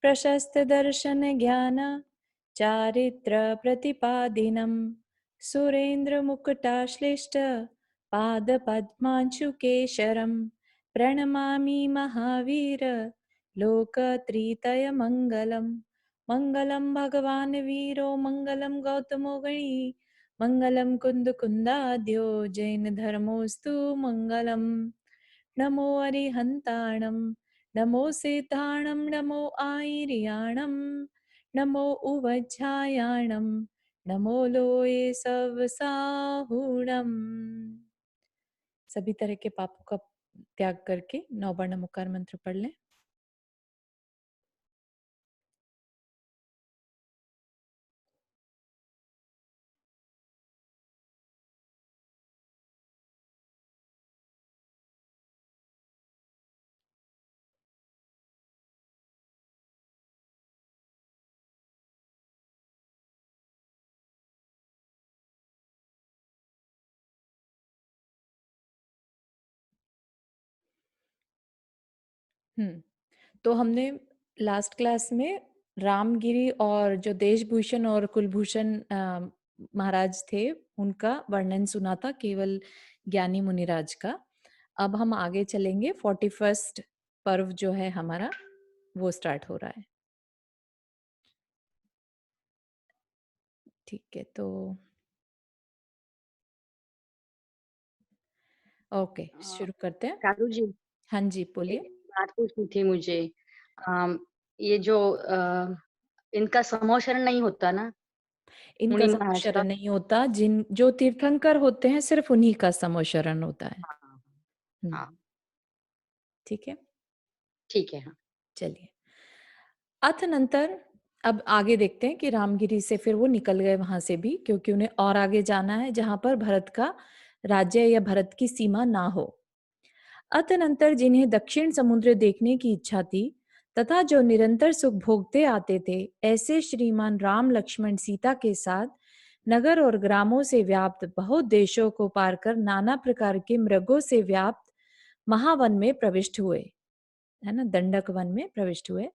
प्रशस्तदर्शनज्ञान चारित्रप्रतिपादिनं सुरेन्द्रमुकुटाश्लिष्ट पादपद्मांशुकेशरं प्रणमामि महावीर लोकत्रितयमङ्गलम्। मङ्गलं भगवान् वीरो मङ्गलं गौतमो गणी मङ्गलं कुन्दकुन्दाद्यो जैनधर्मोऽस्तु मङ्गलम्। नमो अरिहन्ताणं नमो सिद्धाणं नमो आयर्याणं नमो उवज्झायाणं नमो लोये सवसाहुणम्। सभी तरह के पापों का त्याग करके 9 बार नमोकार मंत्र पढ़ लें। तो हमने लास्ट क्लास में रामगिरी और जो देशभूषण और कुलभूषण महाराज थे उनका वर्णन सुना था, केवल ज्ञानी मुनिराज का। अब हम आगे चलेंगे। 41st पर्व जो है हमारा वो स्टार्ट हो रहा है। ठीक है, तो ओके शुरू करते हैं। कारू जी, हाँ जी बोलिए। एक बात पूछनी थी मुझे। ये जो इनका समोशरण नहीं होता ना, इनका मुनि महाराज का? समोशरण नहीं होता, जिन जो तीर्थंकर होते हैं सिर्फ उन्हीं का समोशरण होता है। हाँ, हम्म, हाँ, ठीक है, ठीक है, हाँ। चलिए। अथ नंतर अब आगे देखते हैं कि रामगिरी से फिर वो निकल गए वहां से भी, क्योंकि उन्हें और आगे जाना है जहां पर भरत का राज्य या भरत की सीमा ना हो। अतनंतर जिन्हें दक्षिण समुद्र देखने की इच्छा थी तथा जो निरंतर सुख भोगते आते थे, ऐसे श्रीमान राम लक्ष्मण सीता के साथ नगर और ग्रामों से व्याप्त बहुत देशों को पार कर नाना प्रकार के मृगों से व्याप्त महावन में प्रविष्ट हुए, है ना, दंडक वन में प्रविष्ट हुए।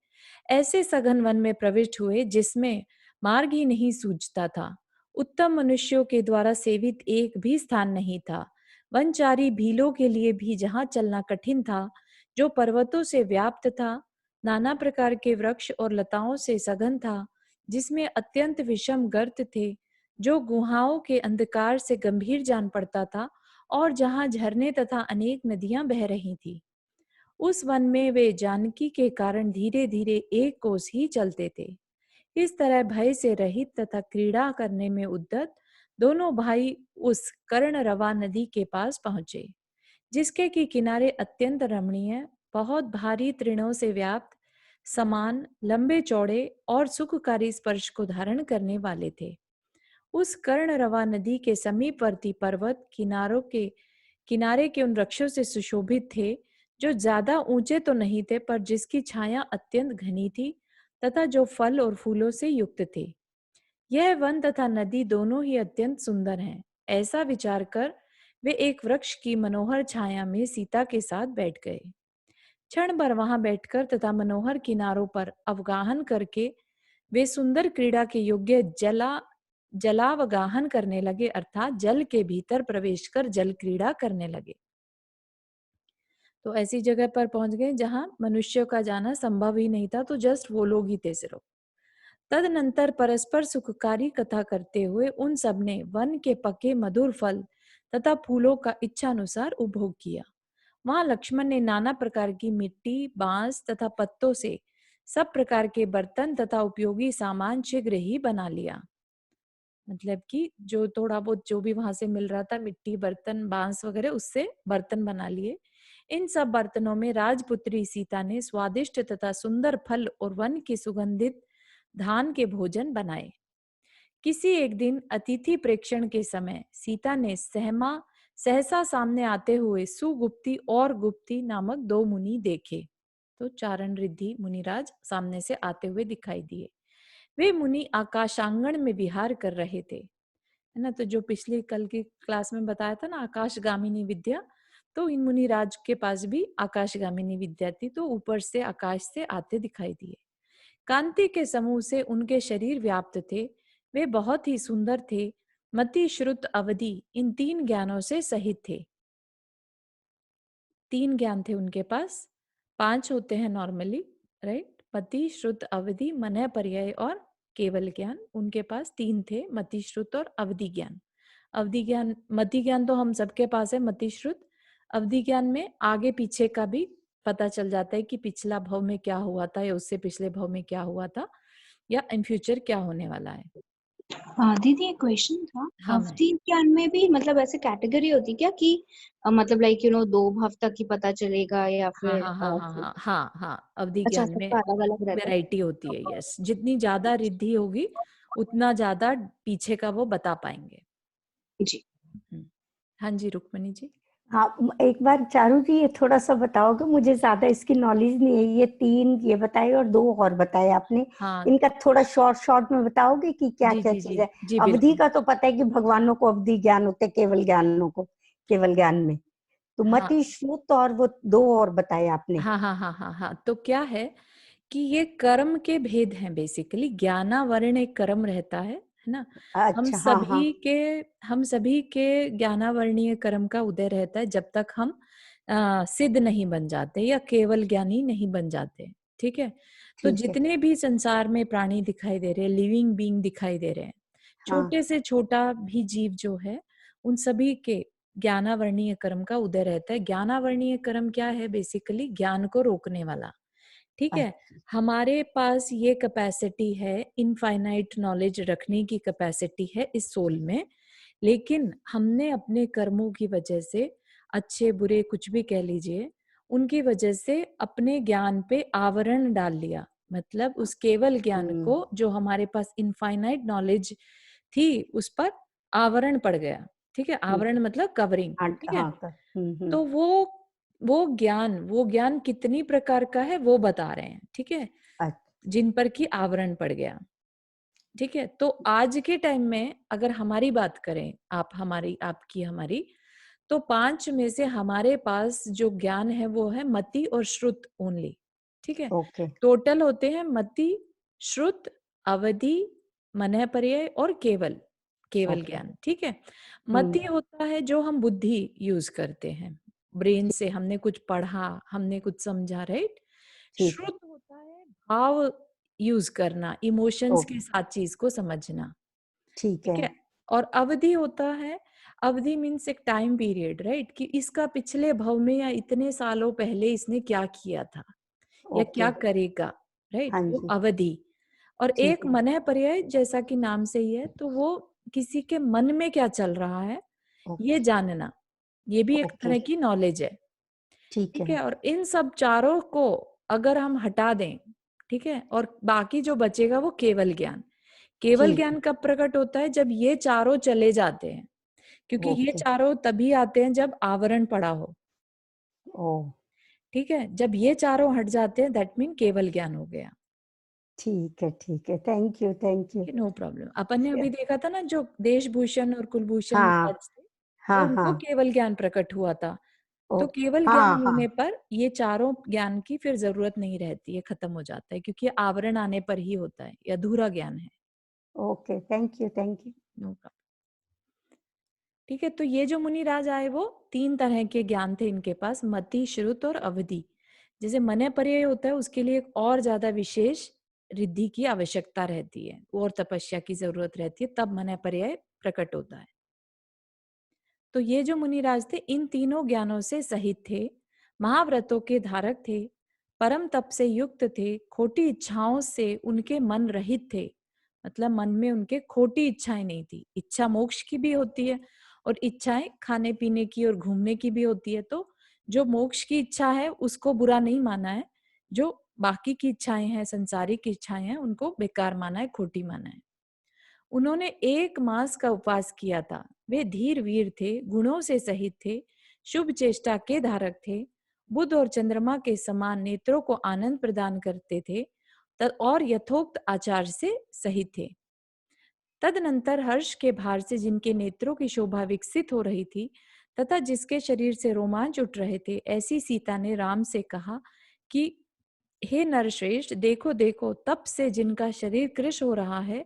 ऐसे सघन वन में प्रविष्ट हुए जिसमें मार्ग ही नहीं सूझता था। उत्तम मनुष्यों के द्वारा सेवित एक भी स्थान नहीं था। वनचारी भीलों के लिए भी जहां चलना कठिन था, जो पर्वतों से व्याप्त था, नाना प्रकार के वृक्ष और लताओं से सघन था, जिसमें अत्यंत विषम गर्त थे, जो गुहाओं के अंधकार से गंभीर जान पड़ता था, और जहां झरने तथा अनेक नदियां बह रही थी। उस वन में वे जानकी के कारण धीरे धीरे एक कोस ही चलते थे। इस तरह भय से रहित तथा क्रीड़ा करने में उद्यत दोनों भाई उस कर्णरवा नदी के पास पहुंचे, जिसके की किनारे अत्यंत रमणीय, बहुत भारी तृणों से व्याप्त, समान, लंबे चौड़े और सुखकारी स्पर्श को धारण करने वाले थे। उस कर्णरवा नदी के समीपवर्ती पर्वत किनारे के उन वृक्षों से सुशोभित थे, जो ज्यादा ऊंचे तो नहीं थे पर जिसकी छाया अत्यंत घनी थी तथा जो फल और फूलों से युक्त थे। यह वन तथा नदी दोनों ही अत्यंत सुंदर हैं। ऐसा विचार कर वे एक वृक्ष की मनोहर छाया में सीता के साथ बैठ गए। क्षण भर वहां बैठकर तथा मनोहर किनारों पर अवगाहन करके वे सुंदर क्रीड़ा के योग्य जलावगाहन करने लगे, अर्थात जल के भीतर प्रवेश कर जल क्रीड़ा करने लगे। तो ऐसी जगह पर पहुंच गए जहां मनुष्यों का जाना संभव ही नहीं था, तो जस्ट वो लोग ही थे सिर्फ। तदनंतर परस्पर सुखकारी कथा करते हुए उन सब ने वन के पके मधुर फल तथा फूलों का इच्छानुसार उपभोग किया। वहां लक्ष्मण ने नाना प्रकार की मिट्टी, बांस तथा पत्तों से सब प्रकार के बर्तन तथा उपयोगी सामान शीघ्र ही बना लिया। मतलब कि जो थोड़ा बहुत जो भी वहां से मिल रहा था, मिट्टी, बर्तन, बांस वगैरह, उससे बर्तन बना लिए। इन सब बर्तनों में राजपुत्री सीता ने स्वादिष्ट तथा सुंदर फल और वन के सुगंधित धान के भोजन बनाए। किसी एक दिन अतिथि प्रेक्षण के समय सीता ने सहसा सामने आते हुए सुगुप्ती और गुप्ती नामक दो मुनि देखे। तो चारण रिद्धि मुनिराज सामने से आते हुए दिखाई दिए। वे मुनि आकाशांगण में विहार कर रहे थे, है ना। तो जो पिछली कल की क्लास में बताया था ना, आकाशगामिनी विद्या, तो इन मुनिराज के पास भी आकाशगामिनी विद्या थी, तो ऊपर से आकाश से आते दिखाई दिए। कांति के समूह से उनके शरीर व्याप्त थे। वे बहुत ही सुंदर थे। मति, श्रुत, अवधि इन 3 ज्ञानों से सहित थे। 3 ज्ञान थे उनके पास, 5 होते हैं नॉर्मली, राइट? मति, श्रुत, अवधि, मनः, पर्यय और केवल ज्ञान। उनके पास 3 थे, मति, श्रुत और अवधि ज्ञान। अवधि ज्ञान, मति ज्ञान तो हम सबके पास है, मति, श्रुत। अवधि ज्ञान में आगे पीछे का भी पता चल जाता है कि पिछला भव में क्या हुआ था या उससे पिछले भव में क्या हुआ था या इन फ्यूचर क्या होने वाला है। दीदी एक क्वेश्चन था, हाँ मैम। अवधि ज्ञान में भी मतलब ऐसे कैटेगरी होती क्या कि मतलब लाइक 2 भाव तक ही पता चलेगा या हाँ, फिर हाँ, हाँ, हाँ, हाँ, हाँ, हाँ, अवधि अच्छा ज्ञान में सबका अलग अलग रहता है? वैरायटी होती है, यस। जितनी ज्यादा रिद्धि होगी उतना ज्यादा पीछे का वो बता पाएंगे। जी। हाँ जी, रुक्मणी जी। हाँ, एक बार चारू जी ये थोड़ा सा बताओगे, मुझे ज्यादा इसकी नॉलेज नहीं है। ये 3 ये बताए और 2 और बताए आपने, हाँ इनका थोड़ा शॉर्ट शॉर्ट में बताओगे कि क्या जी क्या जी चीज जी है? जी, अवधि बिल्कुल। का तो पता है कि भगवानों को अवधि ज्ञान होते, केवल ज्ञानों को केवल ज्ञान में। तो हाँ मति, श्रुत और वो 2 और बताए आपने। हाँ हाँ हाँ हाँ हाँ, तो क्या है कि ये कर्म के भेद हैं बेसिकली। ज्ञानावरण एक कर्म रहता है ना? हम अच्छा, हाँ हाँ। सभी के हम सभी के ज्ञानावर्णीय कर्म का उदय रहता है जब तक हम सिद्ध नहीं बन जाते या केवल ज्ञानी नहीं बन जाते। ठीक है? तो ठीक है। जितने भी संसार में प्राणी दिखाई दे रहे हैं, लिविंग बीइंग दिखाई दे रहे हैं, हाँ। छोटे से छोटा भी जीव जो है, उन सभी के ज्ञानावर्णीय कर्म का उदय रहता है। ज्ञानावर्णीय कर्म क्या है? बेसिकली ज्ञान को रोकने वाला। ठीक है? अच्छा, हमारे पास ये कैपेसिटी है, इनफाइनाइट नॉलेज रखने की कैपेसिटी है इस सोल में, लेकिन हमने अपने कर्मों की वजह से, अच्छे बुरे कुछ भी कह लीजिए, उनकी वजह से अपने ज्ञान पे आवरण डाल लिया। मतलब उस केवल ज्ञान को, जो हमारे पास इनफाइनाइट नॉलेज थी, उस पर आवरण पड़ गया। ठीक है? ठीक आवरण है। मतलब कवरिंग। हाँ ठीक है? हाँ कर। हम्म। तो वो ज्ञान कितनी प्रकार का है वो बता रहे हैं। ठीक है? अच्छा। जिन पर की आवरण पड़ गया। ठीक है? तो आज के टाइम में अगर हमारी बात करें, आप हमारी, आपकी, हमारी, तो 5 में से हमारे पास जो ज्ञान है वो है मति और श्रुत ओनली। ठीक है? ओके। टोटल होते हैं मति, श्रुत, अवधि, मनः पर्यय और केवल, केवल ओके। ज्ञान। ठीक है? मति होता है जो हम बुद्धि यूज करते हैं, ब्रेन ठीक। से हमने कुछ पढ़ा, हमने कुछ समझा, राइट? ठीक है। श्रुत होता है भाव यूज करना, इमोशंस ओके। के साथ चीज को समझना। ठीक ठीक है। है? और अवधि होता है, अवधि मीन्स एक टाइम पीरियड, राइट? कि इसका पिछले भव में या इतने सालों पहले इसने क्या किया था या ओके। क्या करेगा, राइट? हाँ वो जी। अवधि। और ठीक एक है। मनः पर्यय, जैसा कि नाम से ही है, तो वो किसी के मन में क्या चल रहा है ये ओके। जानना, ये भी एक ओके। तरह की नॉलेज है। ठीक ठीक है। है? और इन सब चारों को अगर हम हटा दें, ठीक है, और बाकी जो बचेगा वो केवल ज्ञान। केवल ठीक ज्ञान है। कब प्रकट होता है? जब ये चारों चले जाते हैं, क्योंकि ये ओके। चारों तभी आते हैं जब आवरण पड़ा हो। ओ। ठीक है? जब ये चारों हट जाते हैं, दैट मीन केवल ज्ञान हो गया। ठीक है। ठीक है। Thank you. Thank you. ठीक है, नो प्रॉब्लम। अपन ने अभी देखा था ना, जो देशभूषण और कुलभूषण हाँ महाराज थे, वो हाँ हाँ। उनको केवल ज्ञान प्रकट हुआ था। तो ओके। केवल हाँ ज्ञान हाँ। होने पर ये चारों ज्ञान की फिर जरूरत नहीं रहती है, खत्म हो जाता है, क्योंकि आवरण आने पर ही होता है, ये अधूरा ज्ञान है। Okay. Thank you. Thank you. No problem. ठीक है? तो ये जो मुनिराज आए वो 3 तरह के ज्ञान थे इनके पास, मति, श्रुत और अवधि। जैसे मनः पर्यय होता है, उसके लिए एक और ज्यादा विशेष रिद्धि की आवश्यकता रहती है और तपस्या की जरूरत रहती है, तब मनः पर्यय प्रकट होता है। तो ये जो मुनिराज थे इन तीनों ज्ञानों से सहित थे, महाव्रतों के धारक थे, परम तप से युक्त थे, खोटी इच्छाओं से उनके मन रहित थे। मतलब मन में उनके खोटी इच्छाएं नहीं थी। इच्छा मोक्ष की भी होती है और इच्छाएं खाने पीने की और घूमने की भी होती है। तो जो मोक्ष की इच्छा है उसको बुरा नहीं माना है, जो बाकी की इच्छाएं हैं, संसारिक इच्छाएं हैं, उनको बेकार माना है, खोटी माना है। उन्होंने 1 मास का उपवास किया था। वे धीर वीर थे, गुणों से सहित थे, शुभ चेष्टा के धारक थे, बुध और चंद्रमा के समान नेत्रों को आनंद प्रदान करते थे और यथोक्त आचार से सहित थे। तदनंतर हर्ष के भार से जिनके नेत्रों की शोभा विकसित हो रही थी तथा जिसके शरीर से रोमांच उठ रहे थे, ऐसी सीता ने राम से कहा कि हे नरश्रेष्ठ, देखो देखो, तप से जिनका शरीर कृश हो रहा है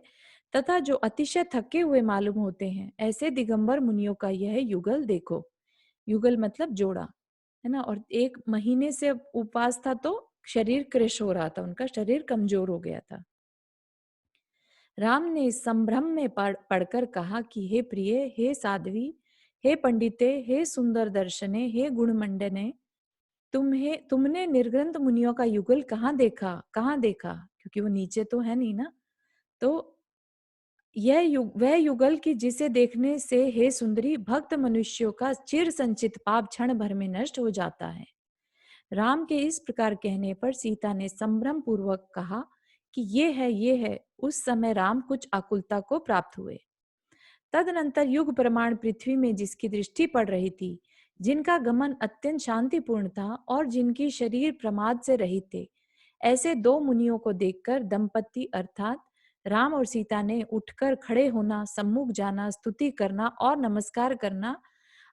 तथा जो अतिशय थके हुए मालूम होते हैं, ऐसे दिगंबर मुनियों का यह युगल देखो। युगल मतलब जोड़ा, है ना। और 1 महीने से उपवास था तो शरीर कृश हो रहा था, उनका शरीर कमजोर हो गया था। राम ने संभ्रम में पढ़कर कहा कि हे प्रिय, हे साध्वी, हे पंडिते, हे सुंदर दर्शने, हे गुणमंडने, तुमने निर्ग्रंथ मुनियों का युगल कहाँ देखा, कहाँ देखा? क्योंकि वो नीचे तो है नहीं ना। तो वह युगल की जिसे देखने से हे सुंदरी, भक्त मनुष्यों का चिर संचित पाप क्षण भर में नष्ट हो जाता है। राम के इस प्रकार कहने पर सीता ने संभ्रम पूर्वक कहा कि ये है, ये है। उस समय राम कुछ आकुलता को प्राप्त हुए। तदनंतर युग प्रमाण पृथ्वी में जिसकी दृष्टि पड़ रही थी, जिनका गमन अत्यंत शांतिपूर्ण था और जिनकी शरीर प्रमाद से रहित थे, ऐसे 2 मुनियों को देखकर दंपति अर्थात राम और सीता ने उठकर खड़े होना, सम्मुख जाना, स्तुति करना और नमस्कार करना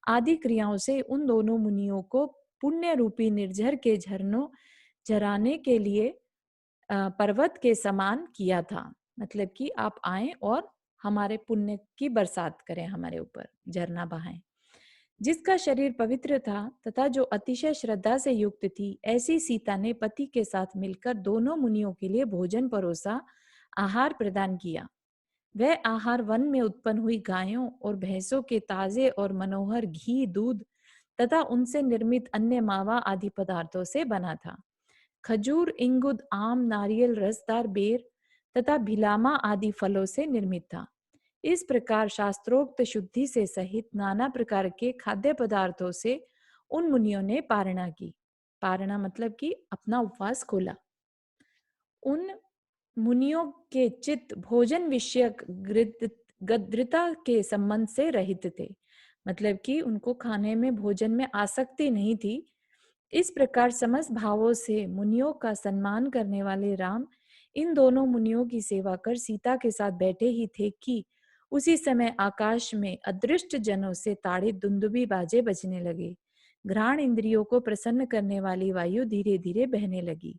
आदि क्रियाओं से उन दोनों मुनियों को पुण्य रूपी निर्झर के झरनों झराने के लिए पर्वत के समान किया था। मतलब कि आप आए और हमारे पुण्य की बरसात करें, हमारे ऊपर झरना बहाएं। जिसका शरीर पवित्र था तथा जो अतिशय श्रद्धा से युक्त थी, ऐसी सीता ने पति के साथ मिलकर दोनों मुनियों के लिए भोजन परोसा, आहार प्रदान किया। वह आहार वन में उत्पन्न हुई गायों और भैंसों के ताजे और मनोहर घी, दूध तथा उनसे निर्मित अन्य मावा आदि पदार्थों से बना था। खजूर, इंगुद, आम, नारियल, रसदार बेर तथा भिलामा आदि फलों से निर्मित था। इस प्रकार शास्त्रोक्त शुद्धि से सहित नाना प्रकार के खाद्य पदार्थों से उन मुनियों ने पारणा की। पारणा मतलब कि अपना उपवास खोला। उन मुनियों के चित्त भोजन विषयक गद्रता के संबंध से रहित थे, मतलब कि उनको खाने में, भोजन में आसक्ति नहीं थी। इस प्रकार समस्त भावों से मुनियों का सम्मान करने वाले राम इन दोनों मुनियों की सेवा कर सीता के साथ बैठे ही थे कि उसी समय आकाश में अदृष्ट जनों से ताड़ित दुंदुभी बाजे बजने लगे। घ्राण इंद्रियों को प्रसन्न करने वाली वायु धीरे धीरे बहने लगी।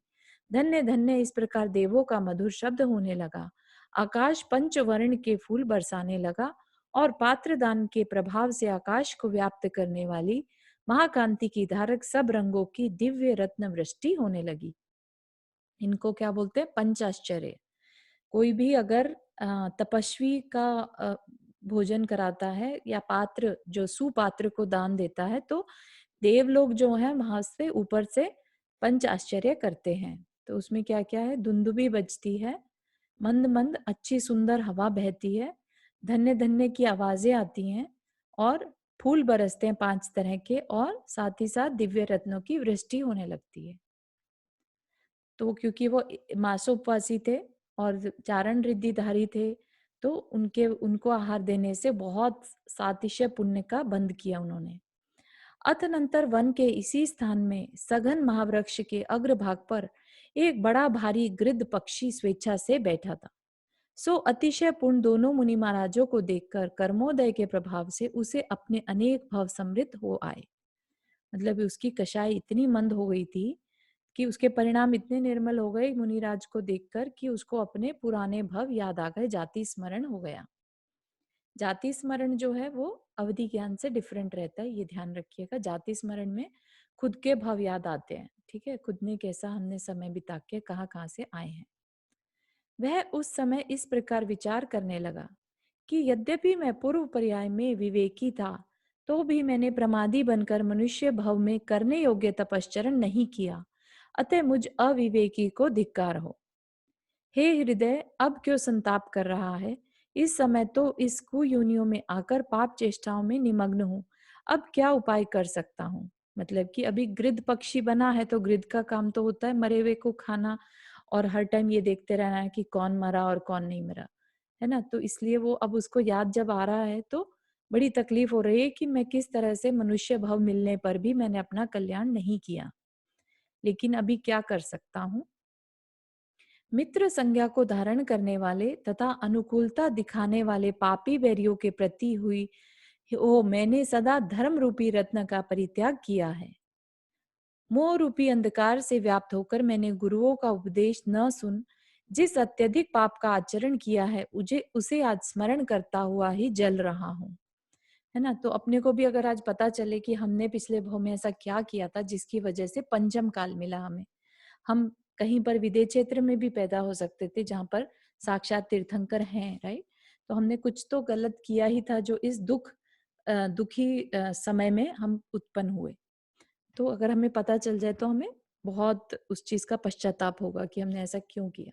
धन्य धन्य इस प्रकार देवों का मधुर शब्द होने लगा। आकाश पंचवर्ण के फूल बरसाने लगा और पात्रदान के प्रभाव से आकाश को व्याप्त करने वाली महाकांति की धारक सब रंगों की दिव्य रत्न वृष्टि होने लगी। इनको क्या बोलते हैं? पंचाश्चर्य। कोई भी अगर तपस्वी का भोजन कराता है या पात्र जो सुपात्र को दान देता है, तो देव लोग जो है वहां से ऊपर से पंच आश्चर्य करते हैं। तो उसमें क्या क्या है? दुंदुभी बजती है, मंद मंद अच्छी सुंदर हवा बहती है, धन्य धन्य की आवाजें आती हैं और फूल बरसते हैं 5 तरह के, और साथ ही साथ दिव्य रत्नों की वृष्टि होने लगती है। तो क्योंकि वो मासोपवासी थे और चारण रिद्धिधारी थे, तो उनको आहार देने से बहुत सातिशय पुण्य का बंध किया उन्होंने। अतनंतर वन के इसी स्थान में सघन महावृक्ष के अग्रभाग पर एक बड़ा भारी गृध्र पक्षी स्वेच्छा से बैठा था। सो अतिशय पूर्ण दोनों मुनि महाराजों को देखकर कर्मोदय के प्रभाव से उसे अपने अनेक भाव समृद्ध हो आए। मतलब उसकी कषाय इतनी मंद हो गई थी कि उसके परिणाम इतने निर्मल हो गए मुनिराज को देखकर कि उसको अपने पुराने भव याद आ गए, जाति स्मरण हो गया। जाति स्मरण जो है वो अवधि ज्ञान से डिफरेंट रहता है, ये ध्यान रखिएगा। जाति स्मरण में खुद के भव याद आते हैं, ठीक है, खुद ने कैसा हमने समय बिता के कहाँ कहाँ से आए हैं। वह उस समय इस प्रकार विचार करने लगा कि यद्यपि मैं पूर्व पर्याय में विवेकी था, तो भी मैंने प्रमादी बनकर मनुष्य भव में करने योग्य तपश्चरण नहीं किया, अतः मुझ अविवेकी को धिक्कार हो। हे हृदय, अब क्यों संताप कर रहा है? इस समय तो इस कुयोनियों में आकर पाप चेष्टाओं में निमग्न हूँ। अब क्या उपाय कर सकता हूँ? मतलब कि अभी गृध्र पक्षी बना है तो गृध्र का काम तो होता है मरे हुए को खाना और हर टाइम ये देखते रहना है कि कौन मरा और कौन नहीं मरा, है ना। तो इसलिए वो अब उसको याद जब आ रहा है तो बड़ी तकलीफ हो रही है कि मैं किस तरह से मनुष्य भव मिलने पर भी मैंने अपना कल्याण नहीं किया, लेकिन अभी क्या कर सकता हूँ। मित्र संज्ञा को धारण करने वाले तथा अनुकूलता दिखाने वाले पापी बैरियों के प्रति हुई मैंने सदा धर्म रूपी रत्न का परित्याग किया है। मोह रूपी अंधकार से व्याप्त होकर मैंने गुरुओं का उपदेश न सुन जिस अत्यधिक पाप का आचरण किया है उसे आज स्मरण करता हुआ ही जल रहा हूँ। है ना? तो अपने को भी अगर आज पता चले कि हमने पिछले भव में ऐसा क्या किया था जिसकी वजह से पंचम काल मिला हमें। हम कहीं पर विदेह क्षेत्र में भी पैदा हो सकते थे जहाँ पर साक्षात तीर्थंकर हैं, राइट? तो हमने कुछ तो गलत किया ही था जो इस दुखी समय में हम उत्पन्न हुए। तो अगर हमें पता चल जाए तो हमें बहुत उस चीज का पश्चाताप होगा कि हमने ऐसा क्यों किया।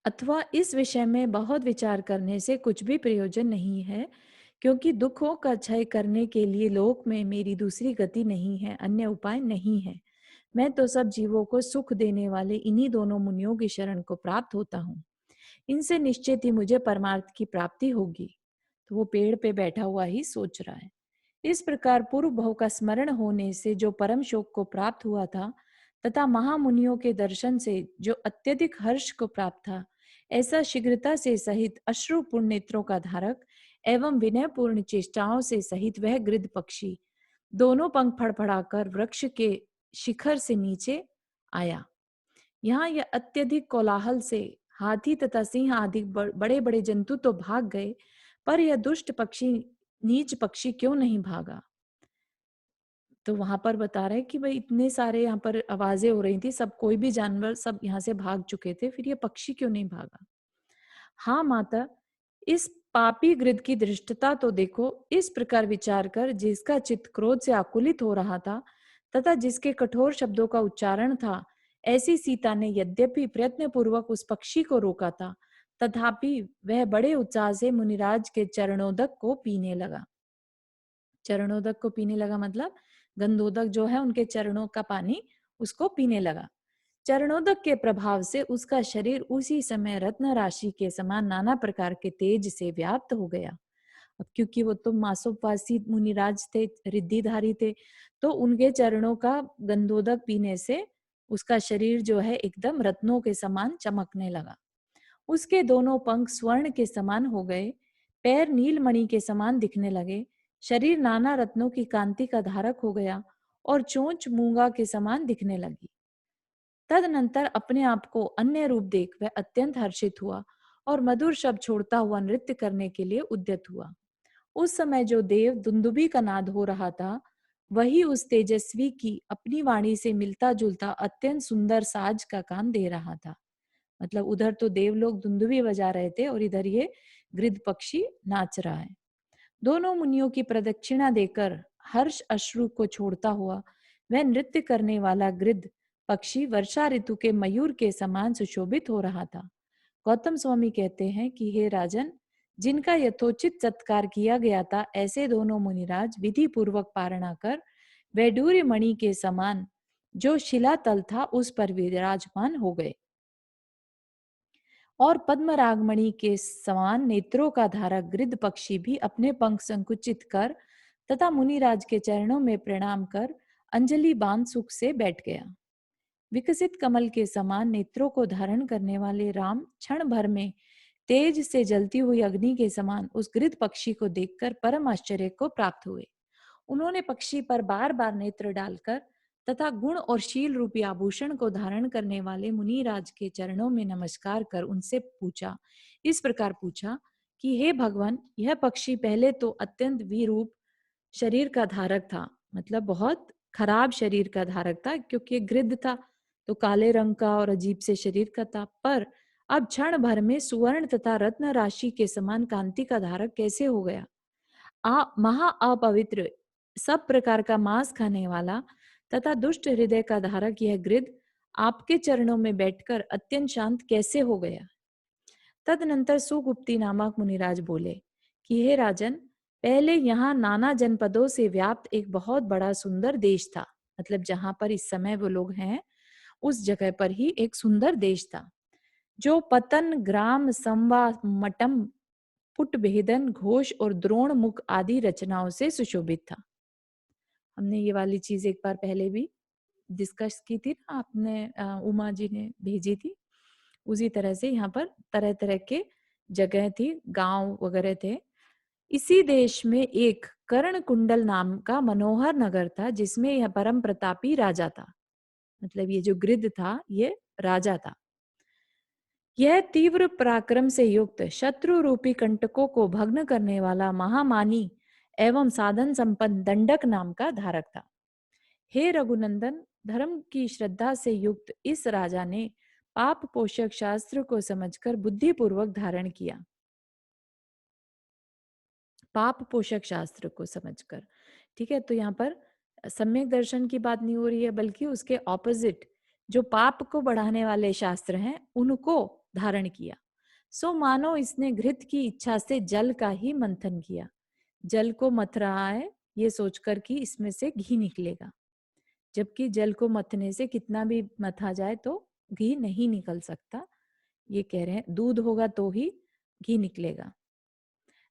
अथवा इस विषय में बहुत विचार करने से कुछ भी प्रयोजन नहीं है, क्योंकि दुखों का क्षय करने के लिए लोक में मेरी दूसरी गति नहीं है, अन्य उपाय नहीं है। मैं तो सब जीवों को सुख देने वाले इन्हीं दोनों मुनियों की शरण को प्राप्त होता हूँ। इनसे निश्चित ही मुझे परमार्थ की प्राप्ति होगी। तो वो पेड़ पे बैठा हुआ ही सोच रहा है। इस प्रकार पूर्व भव का स्मरण होने से जो परम शोक को प्राप्त हुआ था तथा महामुनियों के दर्शन से जो अत्यधिक हर्ष को प्राप्त था, ऐसा शीघ्रता से सहित अश्रुपूर्ण नेत्रों का धारक एवं विनयपूर्ण चेष्टाओं से सहित वह गृध्र पक्षी दोनों पंख फड़फड़ाकर वृक्ष के शिखर से नीचे आया। यहाँ यह अत्यधिक कोलाहल से हाथी तथा सिंह आदि बड़े बड़े जंतु तो भाग गए, पर यह दुष्ट पक्षी नीच पक्षी क्यों नहीं भागा? तो वहां पर बता रहे कि भाई इतने सारे यहाँ पर आवाजें हो रही थी, सब कोई भी जानवर सब यहाँ से भाग चुके थे, फिर ये पक्षी क्यों नहीं भागा? हाँ माता, इस पापी गृध की दृष्टता तो देखो। इस प्रकार विचार कर जिसका चित्त क्रोध से आकुलित हो रहा था तथा जिसके कठोर शब्दों का उच्चारण था, ऐसी सीता ने यद्यपि प्रयत्न पूर्वक उस पक्षी को रोका था, तथापि वह बड़े उत्साह से मुनिराज के चरणोदक को पीने लगा। चरणोदक को पीने लगा मतलब गंधोदक जो है उनके चरणों का पानी, उसको पीने लगा। चरणोदक के प्रभाव से उसका शरीर उसी समय रत्न राशि के समान नाना प्रकार के तेज से व्याप्त हो गया। अब क्योंकि वो तो मासोपवासी मुनिराज थे, रिद्धिधारी थे, तो उनके चरणों का गंधोदक पीने से उसका शरीर जो है एकदम रत्नों के समान चमकने लगा। उसके दोनों पंख स्वर्ण के समान हो गए, पैर नीलमणि के समान दिखने लगे, शरीर नाना रत्नों की कांति का धारक हो गया और चोंच मूंगा के समान दिखने लगी। तदनंतर अपने आप को अन्य रूप देख वह अत्यंत हर्षित हुआ और मधुर शब्द छोड़ता हुआ नृत्य करने के लिए उद्यत हुआ। उस समय जो देव दुंदुभी का नाद हो रहा था, वही उस तेजस्वी की अपनी वाणी से मिलता जुलता अत्यंत सुंदर साज का काम दे रहा था। मतलब उधर तो देव लोग दुंदुभी बजा रहे थे और इधर ये गृध्र पक्षी नाच रहा है। दोनों मुनियों की प्रदक्षिणा देकर हर्ष अश्रु को छोड़ता हुआ वह नृत्य करने वाला गृध्र पक्षी वर्षा ऋतु के मयूर के समान सुशोभित हो रहा था। गौतम स्वामी कहते हैं कि हे राजन, जिनका यथोचित सत्कार किया गया था, ऐसे दोनों मुनिराज विधि पूर्वक पारणा कर वैडूर्य मणि के समान जो शिलातल था उस पर विराजमान हो गए और पद्मरागमणि के समान नेत्रों का धारक गृध्र पक्षी भी अपने पंख संकुचित कर तथा मुनिराज के चरणों में प्रणाम कर अंजलि बांध सुख से बैठ गया। विकसित कमल के समान नेत्रों को धारण करने वाले राम क्षण भर में तेज से जलती हुई अग्नि के समान उस गृध्र पक्षी को देखकर परम आश्चर्य को प्राप्त हुए। उन्होंने पक्षी पर बार बार नेत्र डालकर तथा गुण और शील रूपी आभूषण को धारण करने वाले मुनिराज के चरणों में नमस्कार कर उनसे पूछा, इस प्रकार पूछा कि हे भगवान, यह पक्षी पहले तो अत्यंत विरूप शरीर का धारक था, मतलब बहुत खराब शरीर का धारक था, क्योंकि गृध्र था तो काले रंग का और अजीब से शरीर का था, पर अब क्षण भर में सुवर्ण तथा रत्न राशि के समान कांति का धारक कैसे हो गया? महा अपवित्र, सब प्रकार का मांस खाने वाला तथा दुष्ट हृदय का धारक यह गृध्र आपके चरणों में बैठकर अत्यंत शांत कैसे हो गया? तदनंतर सुगुप्ती नामक मुनिराज बोले कि हे राजन, पहले यहाँ नाना जनपदों से व्याप्त एक बहुत बड़ा सुंदर देश था। मतलब जहां पर इस समय वो लोग हैं, उस जगह पर ही एक सुंदर देश था, जो पतन, ग्राम, संवा, मटम, पुट भेदन, घोष और द्रोण मुख आदि रचनाओं से सुशोभित था। हमने ये वाली चीज एक बार पहले भी डिस्कस की थी ना, आपने उमा जी ने भेजी थी। उसी तरह से यहाँ पर तरह तरह के जगह थी, गांव वगैरह थे। इसी देश में एक कर्ण कुंडल नाम का मनोहर नगर था जिसमें यह परम प्रतापी राजा था। मतलब ये जो गृध्र था ये राजा था। यह तीव्र पराक्रम से युक्त शत्रु रूपी कंटकों को भग्न करने वाला महामानी एवं साधन संपन्न दंडक नाम का धारक था। हे रघुनंदन, धर्म की श्रद्धा से युक्त इस राजा ने पाप पोषक शास्त्र को समझकर बुद्धिपूर्वक धारण किया। पाप पोषक शास्त्र को समझकर, ठीक है। तो यहाँ पर सम्यक दर्शन की बात नहीं हो रही है, बल्कि उसके ऑपोजिट जो पाप को बढ़ाने वाले शास्त्र हैं उनको धारण किया। सो मानो इसने घृत की इच्छा से जल का ही मंथन किया। जल को मथ रहा है ये सोचकर कि इसमें से घी निकलेगा, जबकि जल को मथने से कितना भी मथा जाए तो घी नहीं निकल सकता। ये कह रहे हैं दूध होगा तो ही घी निकलेगा।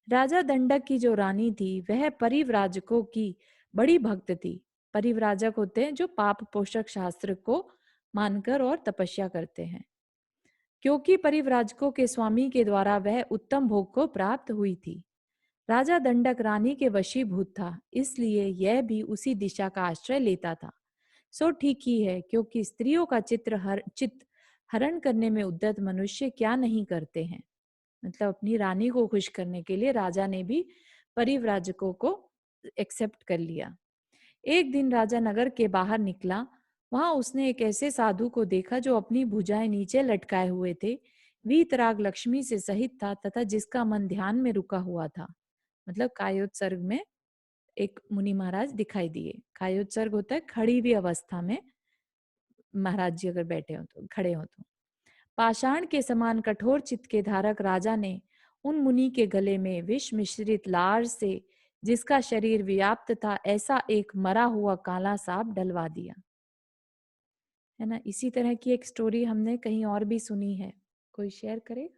राजा दंडक की जो रानी थी वह परिव्राजकों की बड़ी भक्त थी। परिव्राजक होते हैं जो पाप पोषक शास्त्र को मानकर और तपस्या करते हैं। क्योंकि परिव्राजकों के स्वामी के द्वारा वह उत्तम भोग को प्राप्त हुई थी। राजा दंडक रानी के वशीभूत था, इसलिए यह भी उसी दिशा का आश्रय लेता था। सो ठीक ही है, क्योंकि स्त्रियों का चित्त हरण करने में उद्यत मनुष्य क्या नहीं करते हैं। मतलब अपनी रानी को खुश करने के लिए राजा ने भी परिव्राजकों को एक्सेप्ट कर लिया। एक दिन राजा नगर के बाहर निकला। वहां उसने एक ऐसे साधु को देखा जो अपनी भुजाएं नीचे लटकाए हुए थे, वीतराग लक्ष्मी से सहित था तथा जिसका मन ध्यान में रुका हुआ था। मतलब कायोत्सर्ग में एक मुनि महाराज दिखाई दिए। कायोत्सर्ग होता है खड़ी हुई अवस्था में महाराज जी अगर बैठे हो तो, खड़े हो तो। पाषाण के समान कठोर चित्त के धारक राजा ने उन मुनि के गले में विष मिश्रित लार से जिसका शरीर व्याप्त था ऐसा एक मरा हुआ काला सांप डलवा दिया। है ना, इसी तरह की एक स्टोरी हमने कहीं और भी सुनी है। कोई शेयर करे?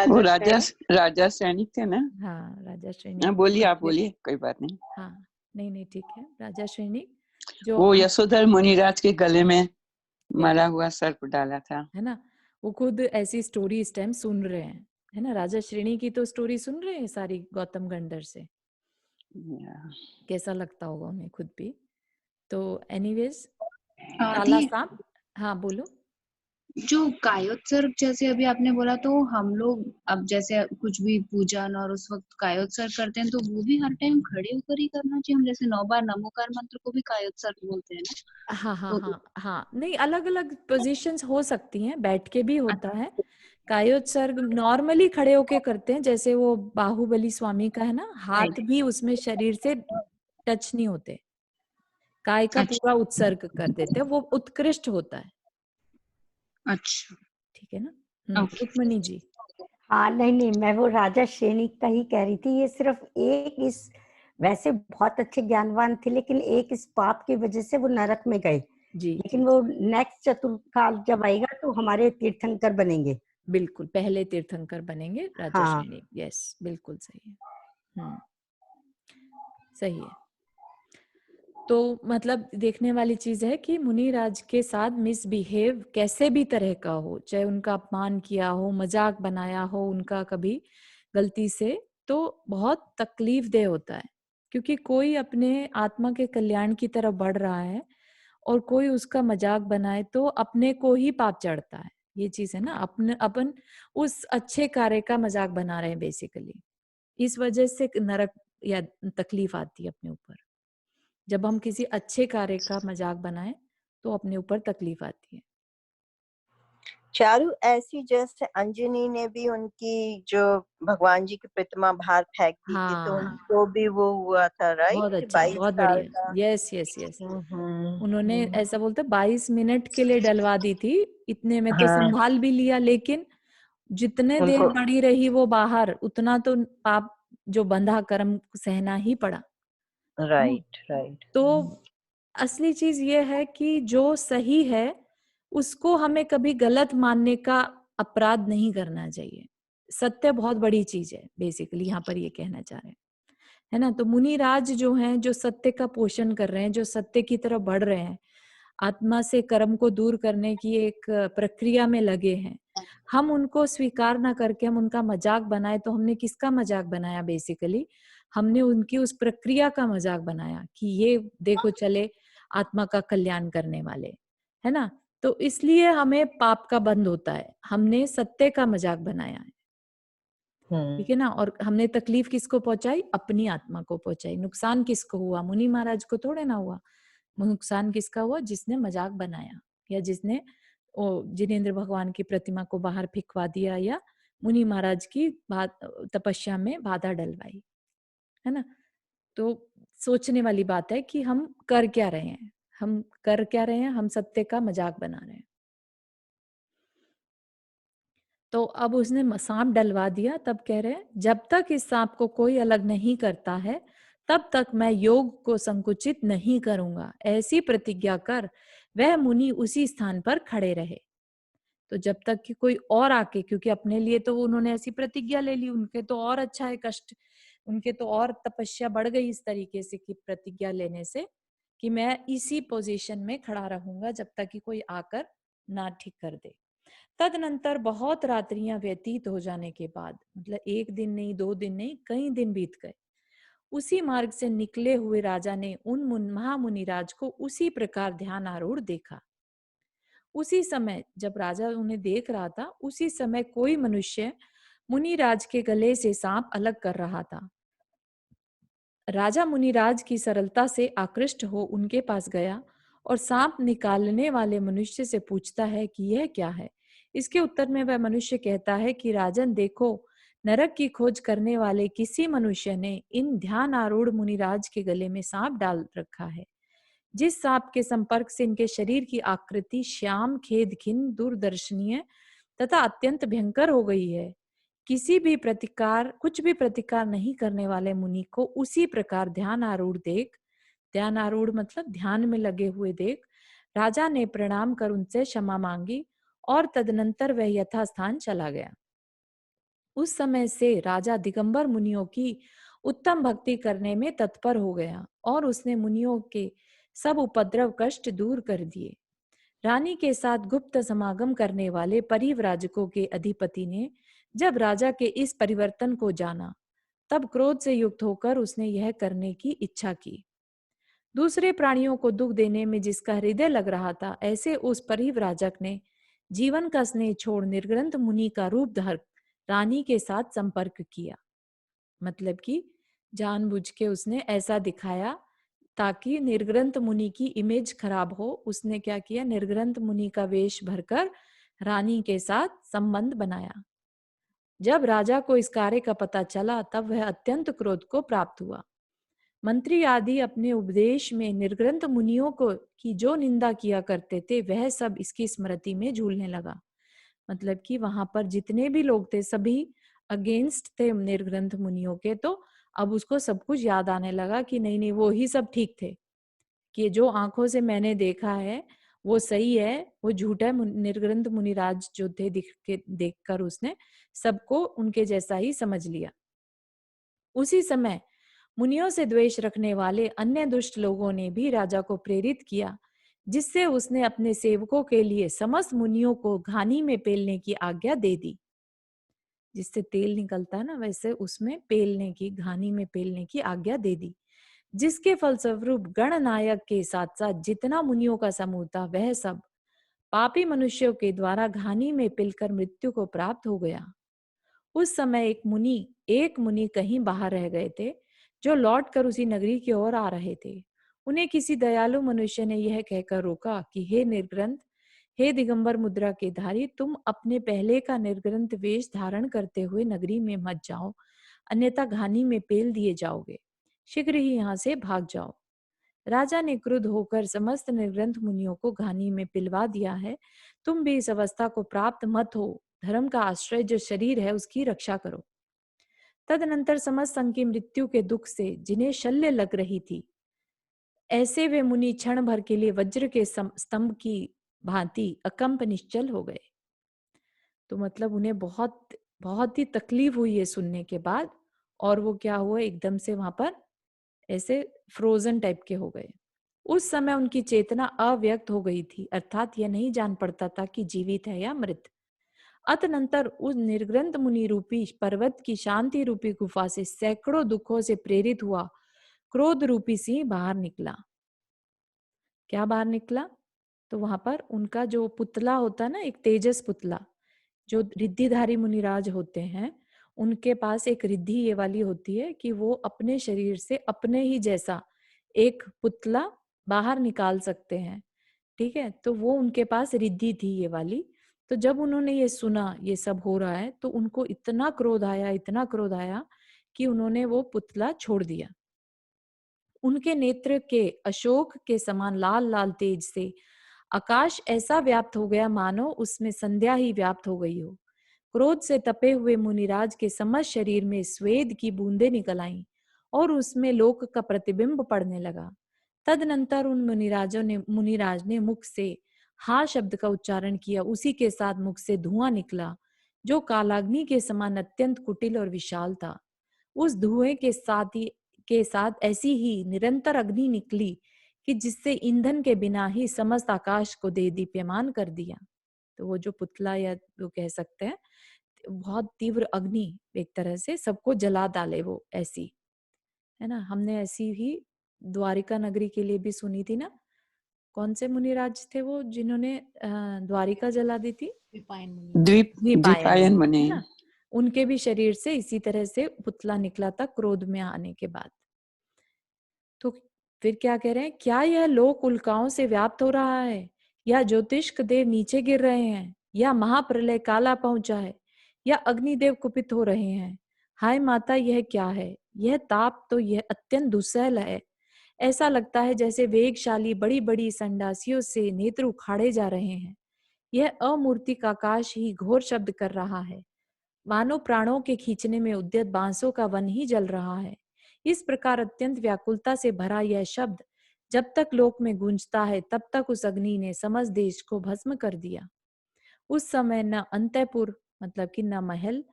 वो राजा सैनिक थे ना? हाँ, राजा हाँ, सैनिक। बोलिए, आप बोलिए, कोई बात नहीं। हाँ, नहीं ठीक है। राजा सैनिक जो वो यशोधर मुनिराज के गले में मरा हुआ सर्प डाला था, है ना, वो खुद ऐसी स्टोरी इस टाइम सुन रहे हैं। है ना, राजा श्रेणी की तो स्टोरी सुन रहे हैं सारी गौतम गंधर से। कैसा लगता होगा उन्हें खुद भी। तो एनीवेज काला सांप। हाँ बोलो। जो कायोत्सर्ग जैसे अभी आपने बोला, तो हम लोग अब जैसे कुछ भी पूजन और उस वक्त कायोत्सर्ग करते हैं तो वो भी हर टाइम खड़े होकर ही करना चाहिए। हम जैसे 9 बार नमोकार मंत्र को भी कायोत्सर्ग बोलते हैं ना। हाँ, नहीं अलग अलग पोजीशंस हो सकती हैं, बैठ के भी होता है। कायोत्सर्ग नॉर्मली खड़े होके करते हैं, जैसे वो बाहुबली स्वामी का है ना, हाथ भी उसमें शरीर से टच नहीं होते, काय का पूरा उत्सर्ग कर देते हैं, वो उत्कृष्ट होता है। अच्छा, ठीक है ना। रुक्मणी जी। हाँ, नहीं, मैं वो राजा सैनिक का ही कह रही थी। ये सिर्फ एक इस वैसे बहुत अच्छे ज्ञानवान थे, लेकिन एक इस पाप की वजह से वो नरक में गए। जी, लेकिन वो नेक्स्ट चतुर्काल जब आएगा तो हमारे तीर्थंकर बनेंगे। बिल्कुल पहले तीर्थंकर बनेंगे राजा हाँ। सैनिक। यस, बिल्कुल सही है। सही है। तो मतलब देखने वाली चीज है कि मुनिराज के साथ मिसबिहेव कैसे भी तरह का हो, चाहे उनका अपमान किया हो, मजाक बनाया हो उनका कभी गलती से, तो बहुत तकलीफदेह होता है। क्योंकि कोई अपने आत्मा के कल्याण की तरफ बढ़ रहा है और कोई उसका मजाक बनाए तो अपने को ही पाप चढ़ता है। ये चीज है ना, अपन उस अच्छे कार्य का मजाक बना रहे हैं बेसिकली। इस वजह से नरक या तकलीफ आती है अपने ऊपर। जब हम किसी अच्छे कार्य का मजाक बनाएं तो अपने ऊपर तकलीफ आती है। चारू, ऐसी जैसे अंजनी ने भी उनकी जो भगवान जी की प्रतिमा बाहर फेंक दी थी, तो उनको भी वो हुआ था, राइट? बहुत अच्छा, बहुत बढ़िया। यस। उन्होंने ऐसा बोलते 22 मिनट के लिए डलवा दी थी, इतने में तो संभाल भी लिया, लेकिन जितने देर पड़ी रही वो बाहर, उतना तो पाप जो बंधा कर्म सहना ही पड़ा। राइट। तो असली चीज ये है कि जो सही है उसको हमें कभी गलत मानने का अपराध नहीं करना चाहिए। सत्य बहुत बड़ी चीज है, बेसिकली यहाँ पर ये कहना चाह रहे हैं, है ना। तो मुनिराज जो हैं, जो सत्य का पोषण कर रहे हैं, जो सत्य की तरफ बढ़ रहे हैं, आत्मा से कर्म को दूर करने की एक प्रक्रिया में लगे हैं, हम उनको स्वीकार ना करके हम उनका मजाक बनाए तो हमने किसका मजाक बनाया बेसिकली? हमने उनकी उस प्रक्रिया का मजाक बनाया कि ये देखो चले आत्मा का कल्याण करने वाले, है ना? तो इसलिए हमें पाप का बंध होता है। हमने सत्य का मजाक बनाया है, ठीक है ना? और हमने तकलीफ किसको पहुंचाई? अपनी आत्मा को पहुंचाई। नुकसान किसको हुआ? मुनि महाराज को थोड़े ना हुआ। नुकसान किसका हुआ? जिसने मजाक बनाया या जिसने जिनेंद्र भगवान की प्रतिमा को बाहर फेंकवा दिया या मुनि महाराज की तपस्या में बाधा डलवाई, है ना? तो सोचने वाली बात है कि हम कर क्या रहे हैं? हम कर क्या रहे हैं? हम सत्य का मजाक बना रहे हैं। तो अब उसने सांप डलवा दिया, तब कह रहे हैं जब तक इस सांप को कोई अलग नहीं करता है तब तक मैं योग को संकुचित नहीं करूंगा, ऐसी प्रतिज्ञा कर वह मुनि उसी स्थान पर खड़े रहे। तो जब तक कि कोई और आके, क्योंकि अपने लिए तो उन्होंने ऐसी प्रतिज्ञा ले ली, उनके तो और अच्छा है कष्ट, उनके तो और तपस्या बढ़ गई इस तरीके से कि प्रतिज्ञा लेने से कि मैं इसी पोजीशन में खड़ा रहूंगा जब तक कि कोई आकर ना ठीक कर दे। तदनंतर बहुत रात्रियां व्यतीत हो जाने के बाद, मतलब एक दिन नहीं, 2 दिन नहीं, कई दिन बीत गए, उसी मार्ग से निकले हुए राजा ने उन महामुनिराज को उसी प्रकार ध्यान आरूढ़ देखा। उसी समय जब राजा उन्हें देख रहा था, उसी समय कोई मनुष्य मुनिराज के गले से सांप अलग कर रहा था। राजा मुनिराज की सरलता से आकृष्ट हो उनके पास गया और सांप निकालने वाले मनुष्य से पूछता है कि यह क्या है। इसके उत्तर में वह मनुष्य कहता है कि राजन देखो, नरक की खोज करने वाले किसी मनुष्य ने इन ध्यान आरूढ़ मुनिराज के गले में सांप डाल रखा है। जिस सांप के संपर्क से इनके शरीर की आकृति श्याम, खेदखिन, दूरदर्शनीय तथा अत्यंत भयंकर हो गई है, कुछ भी प्रतिकार नहीं करने वाले मुनि को उसी प्रकार ध्यान आरूढ़ देख, ध्यान आरूढ़ मतलब ध्यान में लगे हुए देख, राजा ने प्रणाम कर उनसे क्षमा मांगी और तदनंतर वह यथास्थान चला गया। उस समय से राजा दिगंबर मुनियों की उत्तम भक्ति करने में तत्पर हो गया और उसने मुनियों के सब उपद्रव कष्ट दूर कर दिए। रानी के साथ गुप्त समागम करने वाले परिव्राजकों के अधिपति ने जब राजा के इस परिवर्तन को जाना, तब क्रोध से युक्त होकर उसने यह करने की इच्छा की। दूसरे प्राणियों को दुख देने में जिसका हृदय लग रहा था, ऐसे उस परिव्राजक ने जीवन का स्नेह छोड़ निर्ग्रंथ मुनि का रूप धर रानी के साथ संपर्क किया। मतलब कि जानबूझ के उसने ऐसा दिखाया ताकि निर्ग्रंथ मुनि की इमेज खराब हो। उसने क्या किया? निर्ग्रंथ मुनि का वेश भरकर रानी के साथ संबंध बनाया। जब राजा को इस कार्य का पता चला, तब वह अत्यंत क्रोध को प्राप्त हुआ। मंत्री आदि अपने उपदेश में निर्ग्रंथ मुनियों को की जो निंदा किया करते थे, वह सब इसकी स्मृति में झूलने लगा। मतलब कि वहां पर जितने भी लोग थे सभी अगेंस्ट थे निर्ग्रंथ मुनियों के, तो अब उसको सब कुछ याद आने लगा कि नहीं नहीं, वो ही सब ठीक थे, कि जो आंखों से मैंने देखा है वो सही है, वो झूठा है। निर्ग्रंथ मुनिराज जो थे देखकर उसने सबको उनके जैसा ही समझ लिया। उसी समय मुनियों से द्वेष रखने वाले अन्य दुष्ट लोगों ने भी राजा को प्रेरित किया, जिससे उसने अपने सेवकों के लिए समस्त मुनियों को घानी में पेलने की आज्ञा दे दी। जिससे तेल निकलता है ना, वैसे उसमें पेलने की, घानी में पेलने की आज्ञा दे दी। जिसके फलस्वरूप गणनायक के साथ साथ जितना मुनियों का समूह था, वह सब पापी मनुष्यों के द्वारा घानी में पिलकर मृत्यु को प्राप्त हो गया। उस समय एक मुनि कहीं बाहर रह गए थे, जो लौटकर उसी नगरी की ओर आ रहे थे। उन्हें किसी दयालु मनुष्य ने यह कहकर रोका कि हे निर्ग्रंथ, हे दिगंबर मुद्रा के धारी, तुम अपने पहले का निर्ग्रंथ वेश धारण करते हुए नगरी में मत जाओ, अन्यथा घानी में पेल दिए जाओगे। शीघ्र ही यहाँ से भाग जाओ। राजा ने क्रुद्ध होकर समस्त निर्ग्रंथ मुनियों को घानी में पिलवा दिया है। तुम भी इस अवस्था को प्राप्त मत हो। धर्म का आश्रय जो शरीर है, उसकी रक्षा करो। तदनंतर समस्त संघ की मृत्यु के दुख से जिन्हें शल्य लग रही थी, ऐसे वे मुनि क्षण भर के लिए वज्र के स्तंभ की भांति अकंप निश्चल हो गए। तो मतलब उन्हें बहुत बहुत ही तकलीफ हुई है सुनने के बाद, और वो क्या हुआ, एकदम से वहां पर ऐसे फ्रोजन टाइप के हो गए। उस समय उनकी चेतना अव्यक्त हो गई थी, अर्थात यह नहीं जान पड़ता था कि जीवित है या मृत। अतनंतर उस निर्ग्रंथ मुनि रूपी पर्वत की शांति रूपी गुफा से सैकड़ों दुखों से प्रेरित हुआ क्रोध रूपी सिंह बाहर निकला। क्या बाहर निकला? तो वहां पर उनका जो पुतला होता है ना, एक तेजस पुतला, जो रिद्धिधारी मुनिराज होते हैं, उनके पास एक रिद्धि ये वाली होती है कि वो अपने शरीर से अपने ही जैसा एक पुतला बाहर निकाल सकते हैं। ठीक है, तो वो उनके पास रिद्धि थी ये वाली। तो जब उन्होंने ये सुना ये सब हो रहा है, तो उनको इतना क्रोध आया, इतना क्रोध आया कि उन्होंने वो पुतला छोड़ दिया। उनके नेत्र के अशोक के समान लाल लाल तेज से आकाश ऐसा व्याप्त हो गया मानो उसमें संध्या ही व्याप्त हो गई हो। क्रोध से तपे हुए मुनिराज के समस्त शरीर में स्वेद की बूंदें निकल आईं और उसमें लोक का प्रतिबिंब पड़ने लगा। तदनंतर उन मुनिराज ने मुख से हा शब्द का उच्चारण किया। उसी के साथ मुख से धुआं निकला जो कालाग्नि के समान अत्यंत कुटिल और विशाल था। उस धुएं के साथ ऐसी ही निरंतर अग्नि निकली कि जिससे ईंधन के बिना ही समस्त आकाश को दे दीप्यमान कर दिया। तो वो जो पुतला या वो कह सकते हैं, बहुत तीव्र अग्नि एक तरह से सबको जला डाले वो, ऐसी है ना। हमने ऐसी ही द्वारिका नगरी के लिए भी सुनी थी ना। कौन से मुनिराज थे वो जिन्होंने द्वारिका जला दी थी? द्वीपायन मुनि, है ना। उनके भी शरीर से इसी तरह से पुतला निकला था क्रोध में आने के बाद। तो फिर क्या कह रहे हैं, क्या यह लोक उल्काओं से व्याप्त हो रहा है, या ज्योतिष्क देव नीचे गिर रहे हैं, या महाप्रलय काला पहुंचा है, या अग्निदेव कुपित हो रहे हैं? हाय माता, यह क्या है? यह ताप तो यह अत्यंत दुस्सहल है। ऐसा लगता है जैसे वेगशाली बड़ी बड़ी संडासियों से नेत्र उखाड़े जा रहे हैं। यह अमूर्तिक आकाश ही घोर शब्द कर रहा है, मानो प्राणों के खींचने में उद्यत बांसों का वन ही जल रहा है। इस प्रकार अत्यंत व्याकुलता से भरा यह शब्द जब तक लोक में गूंजता है, तब तक उस अग्नि ने समस्त देश को भस्म कर दिया। उस समय न अंतःपुर, मतलब कि न महल,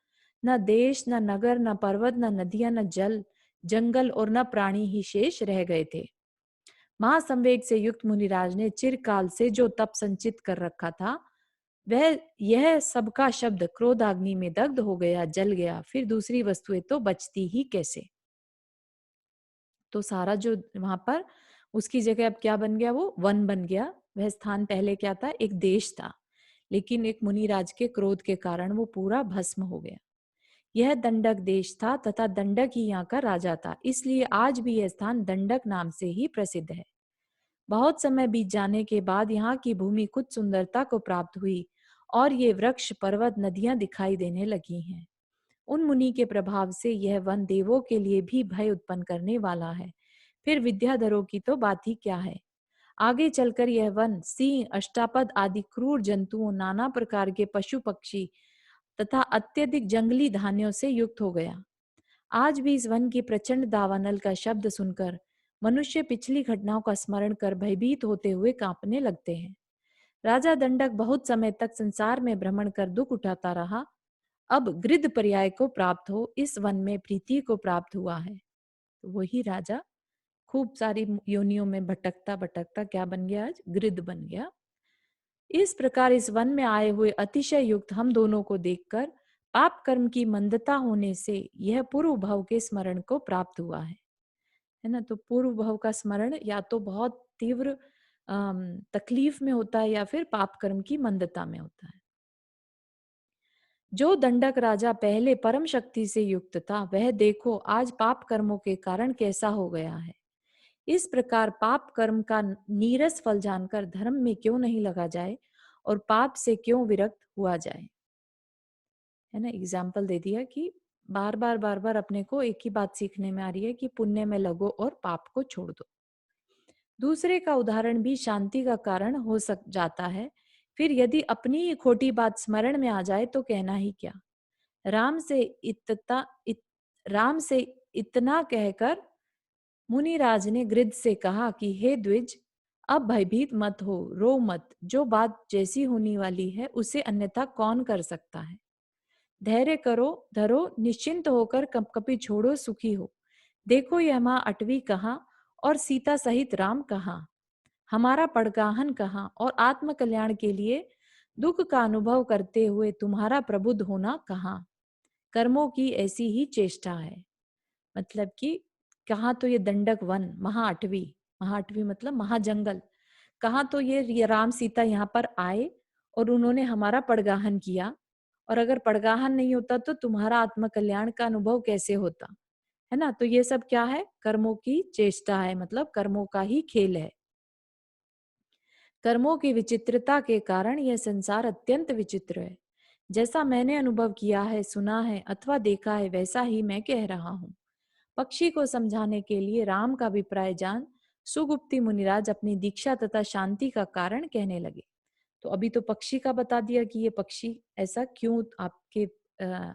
न देश, न नगर, न पर्वत, न नदियां, न जल जंगल और न प्राणी ही शेष रह गए थे। महासंवेग से युक्त मुनिराज ने चिरकाल से जो तप संचित कर रखा था, वह यह सबका शब्द क्रोधाग्नि में दग्ध हो गया, जल गया। फिर दूसरी वस्तुएं तो बचती ही कैसे। तो सारा जो वहां पर उसकी जगह अब क्या बन गया, वो वन बन गया। वह स्थान पहले क्या था, एक देश था, लेकिन एक मुनिराज के क्रोध के कारण वो पूरा भस्म हो गया। यह दंडक देश था तथा दंडक ही यहाँ का राजा था, इसलिए आज भी यह स्थान दंडक नाम से ही प्रसिद्ध है। बहुत समय बीत जाने के बाद यहाँ की भूमि कुछ सुंदरता को प्राप्त हुई और ये वृक्ष, पर्वत, नदियां दिखाई देने लगी हैं। उन मुनि के प्रभाव से यह वन देवों के लिए भी भय उत्पन्न करने वाला है। फिर विद्याधरों की तो बात ही क्या है। आगे चलकर यह वन सिंह, अष्टापद आदि क्रूर जंतुओं, नाना प्रकार के पशु पक्षी तथा अत्यधिक जंगली धान्यों से युक्त हो गया। आज भी इस वन की प्रचंड दावानल का शब्द सुनकर मनुष्य पिछली घटनाओं का स्मरण कर भयभीत होते हुए कांपने लगते हैं। राजा दंडक बहुत समय तक संसार में भ्रमण कर दुख उठाता रहा। अब गृध पर्याय को प्राप्त हो इस वन में प्रीति को प्राप्त हुआ है। तो वही राजा खूब सारी योनियों में भटकता भटकता क्या बन गया, आज गृध बन गया। इस प्रकार इस वन में आए हुए अतिशय युक्त हम दोनों को देखकर पाप कर्म की मंदता होने से यह पूर्व भाव के स्मरण को प्राप्त हुआ है ना। तो पूर्व भाव का स्मरण या तो बहुत तीव्र तकलीफ में होता है या फिर पाप कर्म की मंदता में होता है। जो दंडक राजा पहले परम शक्ति से युक्त था, वह देखो आज पाप कर्मों के कारण कैसा हो गया है। इस प्रकार पाप कर्म का नीरस फल जानकर धर्म में क्यों नहीं लगा जाए और पाप से क्यों विरक्त हुआ जाए। है ना, एग्जाम्पल दे दिया कि बार बार अपने को एक ही बात सीखने में आ रही है कि पुण्य में लगो और पाप को छोड़ दो। दूसरे का उदाहरण भी शांति का कारण हो सक जाता है। फिर यदि अपनी ही खोटी बात स्मरण में आ जाए तो कहना ही क्या। राम से इतना कहकर मुनिराज ने गृध से कहा कि हे द्विज, अब भयभीत मत हो, रो मत। जो बात जैसी होने वाली है उसे अन्यथा कौन कर सकता है। धैर्य करो, धरो, निश्चिंत होकर कपकपी छोड़ो, सुखी हो। देखो यह माँ अटवी कहाँ और सीता सहित राम कहाँ, हमारा पड़गाहन कहाँ और आत्म कल्याण के लिए दुख का अनुभव करते हुए तुम्हारा प्रबुद्ध होना कहाँ? कर्मों की ऐसी ही चेष्टा है। मतलब कि कहाँ तो ये दंडक वन, महाअटवी, महाअटवी मतलब महाजंगल, कहाँ तो ये राम सीता यहाँ पर आए और उन्होंने हमारा पड़गाहन किया, और अगर पड़गाहन नहीं होता तो तुम्हारा आत्मकल्याण का अनुभव कैसे होता, है ना? तो ये सब क्या है? कर्मों की चेष्टा है, मतलब कर्मों का ही खेल है। कर्मों की विचित्रता के कारण यह संसार अत्यंत विचित्र है। जैसा मैंने अनुभव किया है, सुना है अथवा देखा है, वैसा ही मैं कह रहा हूँ। पक्षी को समझाने के लिए राम का अभिप्राय जान सुगुप्ति मुनिराज अपनी दीक्षा तथा शांति का कारण कहने लगे। तो अभी तो पक्षी का बता दिया कि ये पक्षी ऐसा क्यों आपके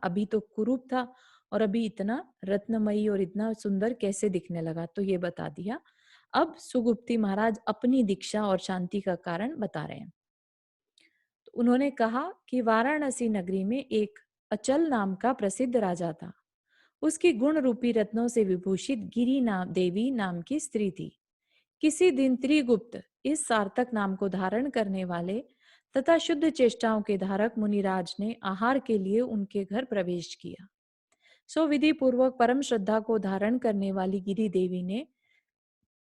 अभी तो कुरूप था और अभी इतना रत्नमयी और इतना सुंदर कैसे दिखने लगा, तो ये बता दिया। अब सुगुप्ति महाराज अपनी दीक्षा और शांति का कारण बता रहे हैं। तो उन्होंने कहा कि वाराणसी नगरी में एक अचल नाम का प्रसिद्ध राजा था। उसकी गुण रूपी रत्नों से विभूषित गिरी नाम देवी नाम की स्त्री थी। किसी दिन त्रिगुप्त, इस सार्थक नाम को धारण करने वाले तथा शुद्ध चेष्टाओं के धारक मुनिराज ने आहार के लिए उनके घर प्रवेश किया। सो विधि पूर्वक परम श्रद्धा को धारण करने वाली गिरी देवी ने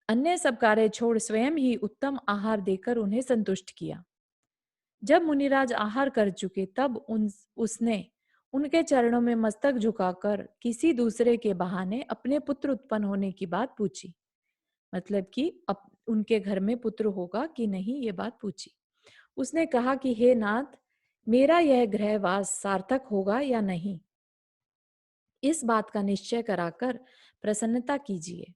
अन्य सब कार्य छोड़ स्वयं ही उत्तम आहार देकर उन्हें संतुष्ट किया। जब मुनिराज आहार कर चुके तब उसने उनके चरणों में मस्तक झुकाकर किसी दूसरे के बहाने अपने पुत्र उत्पन्न होने की बात पूछी। मतलब कि अब उनके घर में पुत्र होगा कि नहीं, ये बात पूछी। उसने कहा कि हे नाथ, मेरा यह गृहवास सार्थक होगा या नहीं, इस बात का निश्चय कराकर प्रसन्नता कीजिए।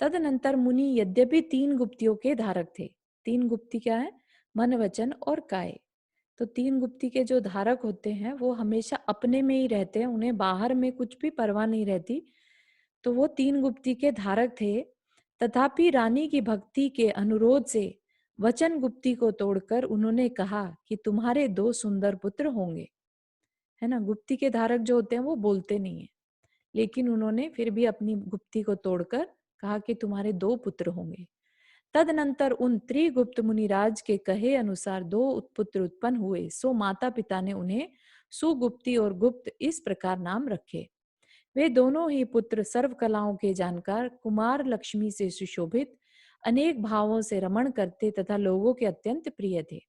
तदनंतर मुनि यद्यपि 3 गुप्तियों के धारक थे। 3 गुप्ती क्या है? मन, वचन और काय। तो 3 गुप्ती के जो धारक होते हैं वो हमेशा अपने में ही रहते हैं, उन्हें बाहर में कुछ भी परवाह नहीं रहती। तो वो 3 गुप्ती के धारक थे। तथापि रानी की भक्ति के अनुरोध से वचन गुप्ती को तोड़कर उन्होंने कहा कि तुम्हारे 2 सुंदर पुत्र होंगे, है ना? गुप्ती के धारक जो होते हैं वो बोलते नहीं है, लेकिन उन्होंने फिर भी अपनी गुप्ती को तोड़कर कहा कि तुम्हारे 2 पुत्र होंगे। तदनंतर उन त्रिगुप्त मुनिराज के कहे अनुसार 2 पुत्र उत्पन्न हुए। सो माता पिता ने उन्हें सुगुप्ती और गुप्त इस प्रकार नाम रखे। वे दोनों ही पुत्र सर्व कलाओं के जानकार, कुमार लक्ष्मी से सुशोभित, अनेक भावों से रमण करते तथा लोगों के अत्यंत प्रिय थे।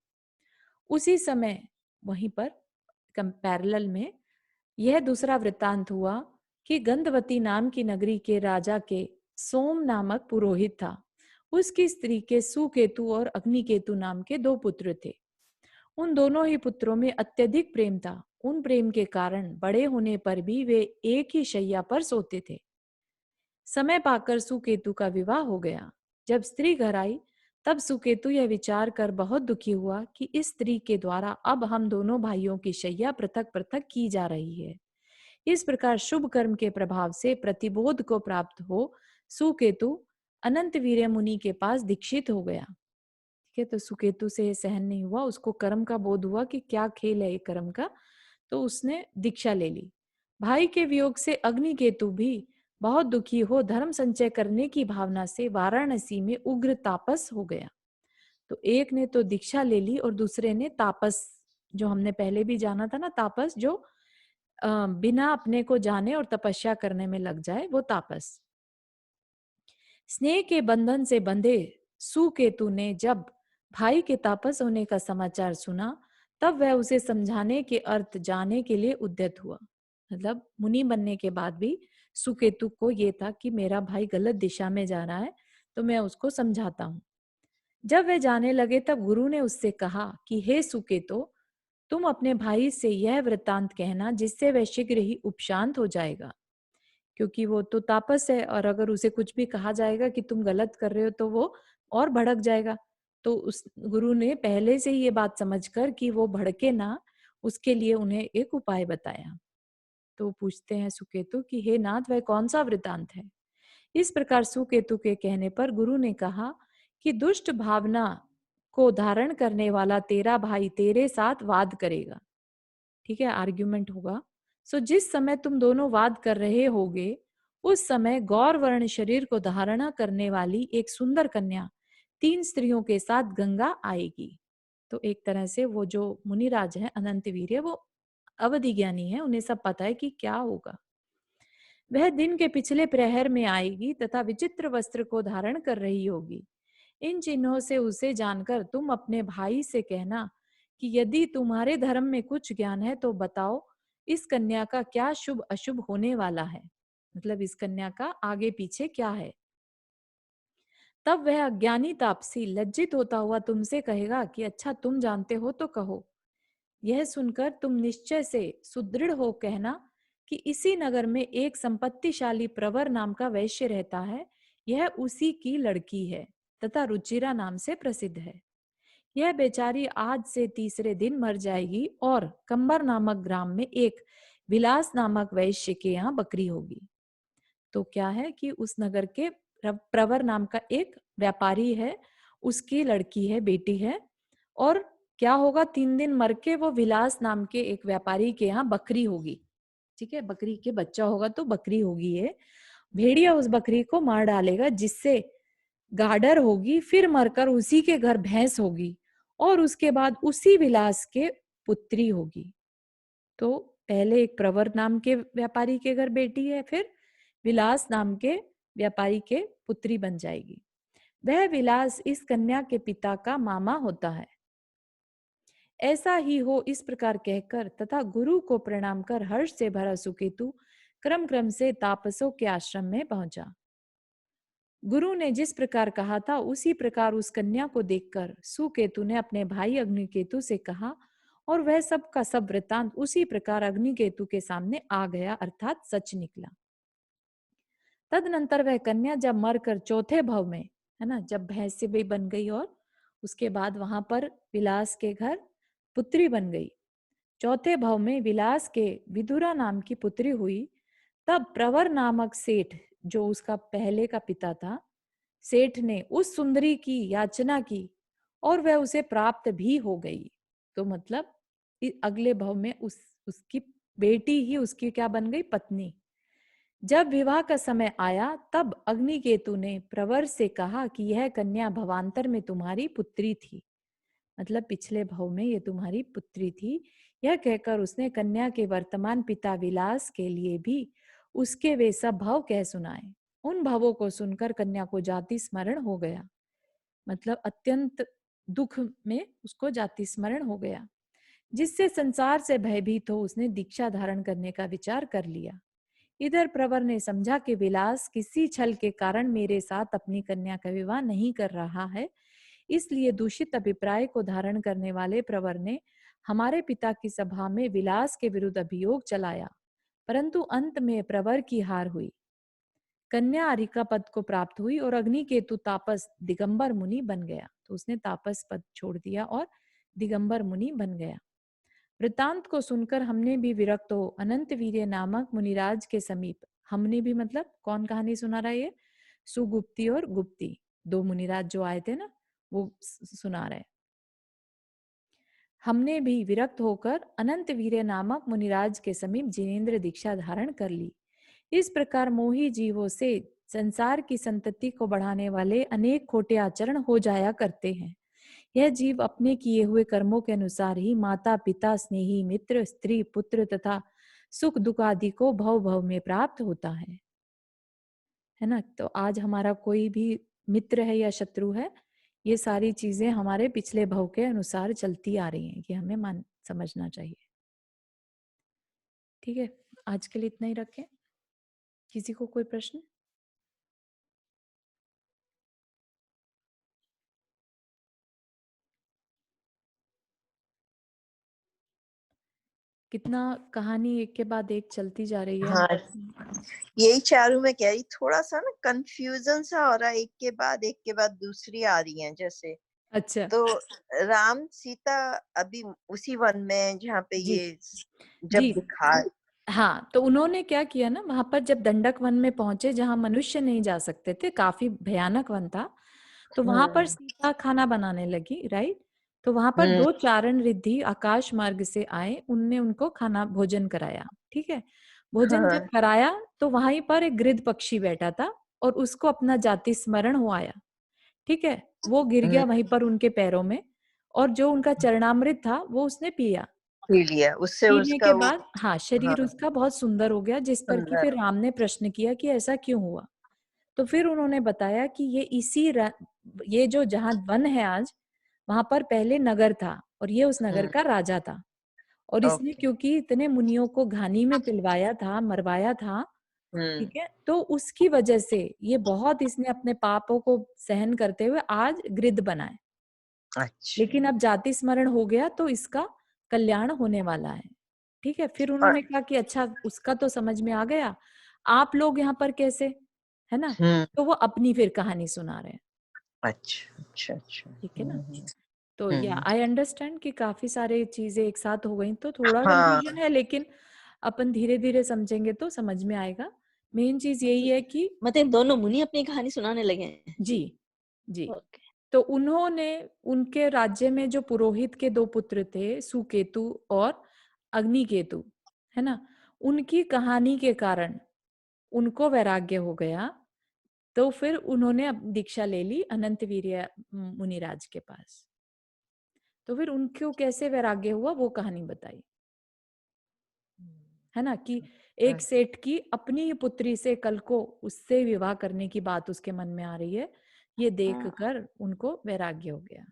उसी समय वहीं पर पैरेलल में यह दूसरा वृत्तांत हुआ कि गंधवती नाम की नगरी के राजा के सोम नामक पुरोहित था। उसकी स्त्री के सुकेतु और अग्निकेतु नाम के 2 पुत्र थे। उन दोनों ही पुत्रों में अत्यधिक प्रेम था। उन प्रेम के कारण बड़े होने पर भी वे एक ही शैया पर सोते थे। समय पाकर सुकेतु का विवाह हो गया। जब स्त्री घर आई तब सुकेतु यह विचार कर बहुत दुखी हुआ कि इस स्त्री के द्वारा अब हम दोनों भाइयों की शैया पृथक पृथक की जा रही है। इस प्रकार शुभ कर्म के प्रभाव से प्रतिबोध को प्राप्त हो सुकेतु अनंत वीर्य मुनि के पास दीक्षित हो गया। ठीक है, तो सुकेतु से सहन नहीं हुआ, उसको कर्म का बोध हुआ कि क्या खेल है ये कर्म का, तो उसने दीक्षा ले ली। भाई के वियोग से अग्निकेतु भी बहुत दुखी हो धर्म संचय करने की भावना से वाराणसी में उग्र तापस हो गया। तो एक ने तो दीक्षा ले ली और दूसरे ने तापस, जो हमने पहले भी जाना था ना, तापस जो बिना अपने को जाने और तपस्या करने में लग जाए, वो तापस। स्नेह के बंधन से बंधे सुकेतु ने जब भाई के तापस होने का समाचार सुना तब वह उसे समझाने के अर्थ जानने के लिए उद्यत हुआ। मतलब मुनि बनने के बाद भी सुकेतु को ये था कि मेरा भाई गलत दिशा में जा रहा है, तो मैं उसको समझाता हूँ। जब वे जाने लगे तब गुरु ने उससे कहा कि हे सुकेतो, तुम अपने भाई से यह वृत्तांत कहना जिससे वह शीघ्र ही उपशांत हो जाएगा, क्योंकि वो तो तापस है और अगर उसे कुछ भी कहा जाएगा कि तुम गलत कर रहे हो तो वो और भड़क जाएगा। तो उस गुरु ने पहले से ही ये बात समझकर कि वो भड़के ना, उसके लिए उन्हें एक उपाय बताया। तो पूछते हैं सुकेतु कि हे नाथ, वह कौन सा वृत्तांत है? इस प्रकार सुकेतु के कहने पर गुरु ने कहा कि दुष्ट भावना को धारण करने वाला तेरा भाई तेरे साथ वाद करेगा। ठीक है, आर्ग्यूमेंट होगा। सो जिस समय तुम दोनों वाद कर रहे होगे उस समय गौर वर्ण शरीर को धारणा करने वाली एक सुंदर कन्या 3 स्त्रियों के साथ गंगा आएगी। तो एक तरह से वो जो मुनिराज है अनंत वीर्य, वो अवधि ज्ञानी है, उन्हें सब पता है कि क्या होगा। वह दिन के पिछले प्रहर में आएगी तथा विचित्र वस्त्र को धारण कर रही होगी। इन चिन्हों से उसे जानकर तुम अपने भाई से कहना कि यदि तुम्हारे धर्म में कुछ ज्ञान है तो बताओ, इस कन्या का क्या शुभ अशुभ होने वाला है, मतलब इस कन्या का आगे पीछे क्या है। तब वह अज्ञानी तापसी लज्जित होता हुआ तुमसे कहेगा कि अच्छा तुम जानते हो तो कहो। यह सुनकर तुम निश्चय से सुदृढ़ हो कहना कि इसी नगर में एक संपत्तिशाली प्रवर नाम का वैश्य रहता है, यह उसी की लड़की है तथा रुचिरा नाम से प्रसिद्ध है। यह बेचारी आज से तीसरे दिन मर जाएगी और कंबर नामक ग्राम में एक विलास नामक वैश्य के यहाँ बकरी होगी। तो क्या है कि उस नगर के प्रवर नाम का एक व्यापारी है, उसकी लड़की है, बेटी है, और क्या होगा, 3 दिन मर के वो विलास नाम के एक व्यापारी के यहाँ बकरी होगी। ठीक है, बकरी के बच्चा होगा तो बकरी होगी। ये भेड़िया उस बकरी को मार डालेगा, जिससे गाडर होगी, फिर मरकर उसी के घर भैंस होगी और उसके बाद उसी विलास के पुत्री होगी। तो पहले एक प्रवर नाम के व्यापारी के घर बेटी है, फिर विलास नाम के व्यापारी के पुत्री बन जाएगी। वह विलास इस कन्या के पिता का मामा होता है। ऐसा ही हो, इस प्रकार कहकर तथा गुरु को प्रणाम कर हर्ष से भरा सुकेतु क्रम क्रम से तापसों के आश्रम में पहुंचा। गुरु ने जिस प्रकार कहा था उसी प्रकार उस कन्या को देखकर सुकेतु ने अपने भाई अग्निकेतु से कहा, और वह सब का सब वृतांत उसी प्रकार अग्निकेतु के सामने आ गया, अर्थात सच निकला। तदनंतर वह कन्या जब मरकर चौथे भव में, है ना, जब भैंस से भी बन गई और उसके बाद वहां पर विलास के घर पुत्री बन गई, चौथे भव में विलास के विदुरा नाम की पुत्री हुई, तब प्रवर नामक सेठ, जो उसका पहले का पिता था, सेठ ने उस सुंदरी की याचना की और वह उसे प्राप्त भी हो गई। तो मतलब अगले भव में उसकी बेटी ही उसकी क्या बन गई, पत्नी। जब विवाह का समय आया तब अग्निकेतु ने प्रवर से कहा कि यह कन्या भवांतर में तुम्हारी पुत्री थी, मतलब पिछले भव में ये तुम्हारी पुत्री थी। यह कहकर उसने कन्या के वर्तमान पिता विलास के लिए भी उसके वे सब भव कह सुनाए। उन भवों को सुनकर कन्या को जाति स्मरण हो गया, मतलब अत्यंत दुख में उसको जाति स्मरण हो गया, जिससे संसार से भयभीत हो उसने दीक्षा धारण करने का विचार कर लिया। इधर प्रवर ने समझा कि विलास किसी छल के कारण मेरे साथ अपनी कन्या का विवाह नहीं कर रहा है, इसलिए दूषित अभिप्राय को धारण करने वाले प्रवर ने हमारे पिता की सभा में विलास के विरुद्ध अभियोग चलाया, परंतु अंत में प्रवर की हार हुई। कन्या अरिका पद को प्राप्त हुई और अग्निकेतु तापस दिगंबर मुनि बन गया। तो उसने तापस पद छोड़ दिया और दिगंबर मुनि बन गया। वृतांत को सुनकर हमने भी विरक्त हो अनंत वीर्य नामक मुनिराज के समीप, हमने भी मतलब कौन कहानी सुना रहा है, ये सुगुप्ती और गुप्ती, 2 मुनिराज जो आए थे ना, वो सुना रहे। हमने भी विरक्त होकर अनंत वीर्य नामक मुनिराज के समीप जिनेन्द्र दीक्षा धारण कर ली। इस प्रकार मोही जीवों से संसार की संतति को बढ़ाने वाले अनेक खोटे आचरण हो जाया करते हैं। यह जीव अपने किए हुए कर्मों के अनुसार ही माता पिता, स्नेही मित्र, स्त्री, पुत्र तथा सुख दुख आदि को भव भव में प्राप्त होता है ना। तो आज हमारा कोई भी मित्र है या शत्रु है, ये सारी चीजें हमारे पिछले भव के अनुसार चलती आ रही हैं, ये हमें समझना चाहिए। ठीक है, आज के लिए इतना ही रखें। किसी को कोई प्रश्न? कितना कहानी एक के बाद एक चलती जा रही है। हाँ, यही चारू मैं कह रही, थोड़ा सा ना कंफ्यूजन सा हो रहा है, एक के बाद दूसरी आ रही है जैसे। अच्छा, तो राम सीता अभी उसी वन में जहाँ पे जी ये जब जी दिखा। हाँ, तो उन्होंने क्या किया ना, वहां पर जब दंडक वन में पहुंचे जहां मनुष्य नहीं जा सकते थे, काफी भयानक वन था, तो वहां पर सीता खाना बनाने लगी, राइट। तो वहां पर 2 चारण रिद्धि आकाश मार्ग से आए, उनने उनको खाना भोजन कराया। ठीक है, भोजन जब कराया तो वहीं पर एक गिद्ध पक्षी बैठा था और उसको अपना जाति स्मरण हो आया। ठीक है, वो गिर गया वहीं पर उनके पैरों में और जो उनका चरणामृत था वो उसने पिया। पी लिया, उससे पीने उसका के वो बाद हाँ, शरीर हाँ, उसका बहुत सुंदर हो गया, जिस पर कि सुंदर फिर राम ने प्रश्न किया कि ऐसा क्यों हुआ? तो फिर उन्होंने बताया कि ये जो जहाँ वन है आज, वहां पर पहले नगर था और ये उस नगर का राजा था। और इसने ओके। क्योंकि इतने मुनियों को घानी में पिलवाया था, मरवाया था, हम्म, ठीक है, तो उसकी वजह से ये बहुत इसने अपने पापों को सहन करते हुए आज गृध बना है। अच्छा। लेकिन अब जाति स्मरण हो गया तो इसका कल्याण होने वाला है। ठीक है, फिर और उन्होंने कहा कि अच्छा उसका तो समझ में आ गया, आप लोग यहाँ पर कैसे, है ना? तो वो अपनी फिर कहानी सुना रहे हैं। अच्छा अच्छा अच्छा। ठीक है ना? तो या हम्म, आई अंडरस्टैंड कि काफी सारे चीजें एक साथ हो गई तो थोड़ा हाँ। कंफ्यूजन है, लेकिन अपन धीरे धीरे समझेंगे तो समझ में आएगा। मेन चीज यही है कि मतलब दोनों मुनि अपनी कहानी सुनाने लगे हैं। जी जी, ओके। तो उन्होंने उनके राज्य में जो पुरोहित के 2 पुत्र थे, सुकेतु और अग्निकेतु, है ना? उनकी कहानी के कारण उनको वैराग्य हो गया, तो फिर उन्होंने अब दीक्षा ले ली अनंत वीर्य मुनिराज के पास। तो फिर उनको कैसे वैराग्य हुआ वो कहानी बताई, है ना? कि एक सेठ की अपनी ही पुत्री से कल को उससे विवाह करने की बात उसके मन में आ रही है, ये देखकर उनको वैराग्य हो गया।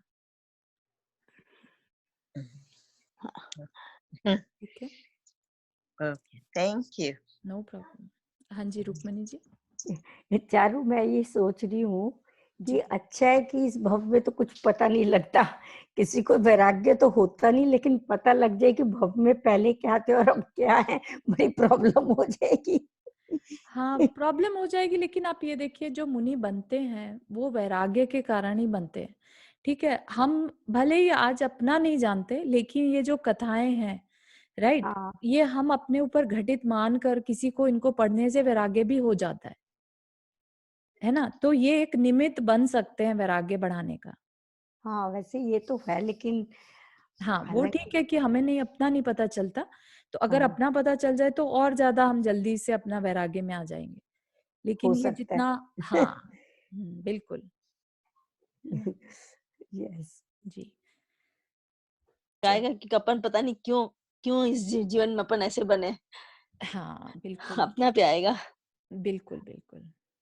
ठीक है, okay, thank you. No problem. हाँ जी, रुक्मणी जी। चारू, मैं ये सोच रही हूँ कि जी अच्छा है कि इस भव में तो कुछ पता नहीं लगता, किसी को वैराग्य तो होता नहीं, लेकिन पता लग जाए कि भव में पहले क्या थे और अब क्या है, बड़ी प्रॉब्लम हो जाएगी। हाँ, प्रॉब्लम हो जाएगी, लेकिन आप ये देखिए जो मुनि बनते हैं वो वैराग्य के कारण ही बनते हैं। ठीक है, हम भले ही आज अपना नहीं जानते, लेकिन ये जो कथाएं हैं, राइट, हाँ ये हम अपने ऊपर घटित मानकर किसी को इनको पढ़ने से वैराग्य भी हो जाता है ना? तो ये एक निमित्त बन सकते हैं वैराग्य बढ़ाने का। हाँ, वैसे ये तो है, लेकिन हाँ, वो हालांकि ठीक है कि हमें नहीं अपना नहीं पता चलता, तो अगर हाँ, अपना पता चल जाए तो और ज्यादा हम जल्दी से अपना वैराग्य में आ जाएंगे। हो लेकिन ये सकता जितना, है। हाँ, बिल्कुल, है ना? यस। जी, आएगा चलिए, कि अपन पता नहीं क्यों क्यों इस जीवन में अपन ऐसे बने, हाँ, बिल्कुल, अपने आप ही आएगा। बिल्कुल, बिल्कुल,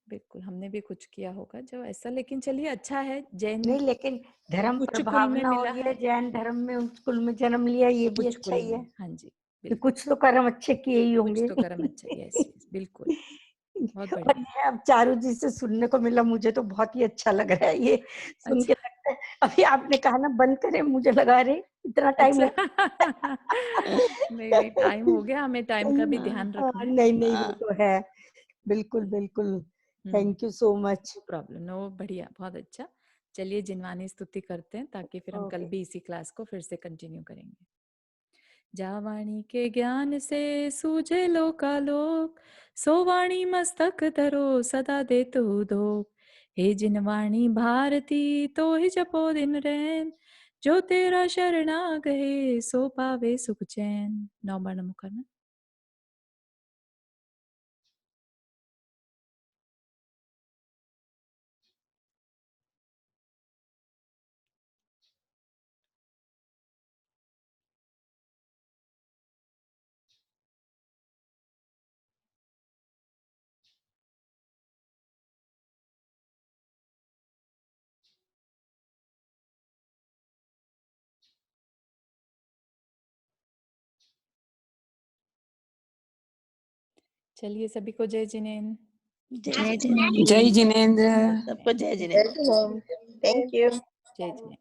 बिल्कुल, हमने भी कुछ किया होगा जो ऐसा, लेकिन चलिए अच्छा है, जैन नहीं, लेकिन धर्म उच्च कुल में प्रभावना मिला हुई है, है, जैन धर्म में उस कुल में जन्म लिया, ये भी उच्च अच्छा कुल ही है में, हाँ जी, कि बिल्कुल, कुछ तो कर्म अच्छे किए ही कुछ होंगे। तो कर्म अच्छा, यस, यस, बिल्कुल, बहुत और बढ़िया, ये अब चारू जी से सुनने को मिला, मुझे तो बहुत ही अच्छा लग रहा है ये सुन के। अच्छा, लगता है अभी आपने कहा ना बंद करें, मुझे लगा रहे इतना टाइम अच्छा, हो नहीं, नहीं, टाइम हो गया, हमें टाइम का भी ध्यान रखना है। नहीं नहीं, वो तो है, बिल्कुल बिल्कुल। Thank you so much. No problem, no, बढ़िया, बहुत अच्छा। चलिए जिनवानी स्तुति करते हैं ताकि फिर हम कल ओके। भी इसी क्लास को फिर से कंटिन्यू करेंगे। जावाणी के ज्ञान से सूझे लोकालोक, सो वाणी मस्तक धरो सदा दे तो दो। हे जिनवाणी भारती तो ही जपो दिन रैन, जो तेरा शरणा गए सो पावे सुख चैन। 9 बार नमो करना। चलिए सभी को जय जिनेन्द्र। जय जय जिनेन्द्र। सबको जय जय जिनेन्द्र। जिनेन्द्र। Thank you. जय जिनेन्द्र।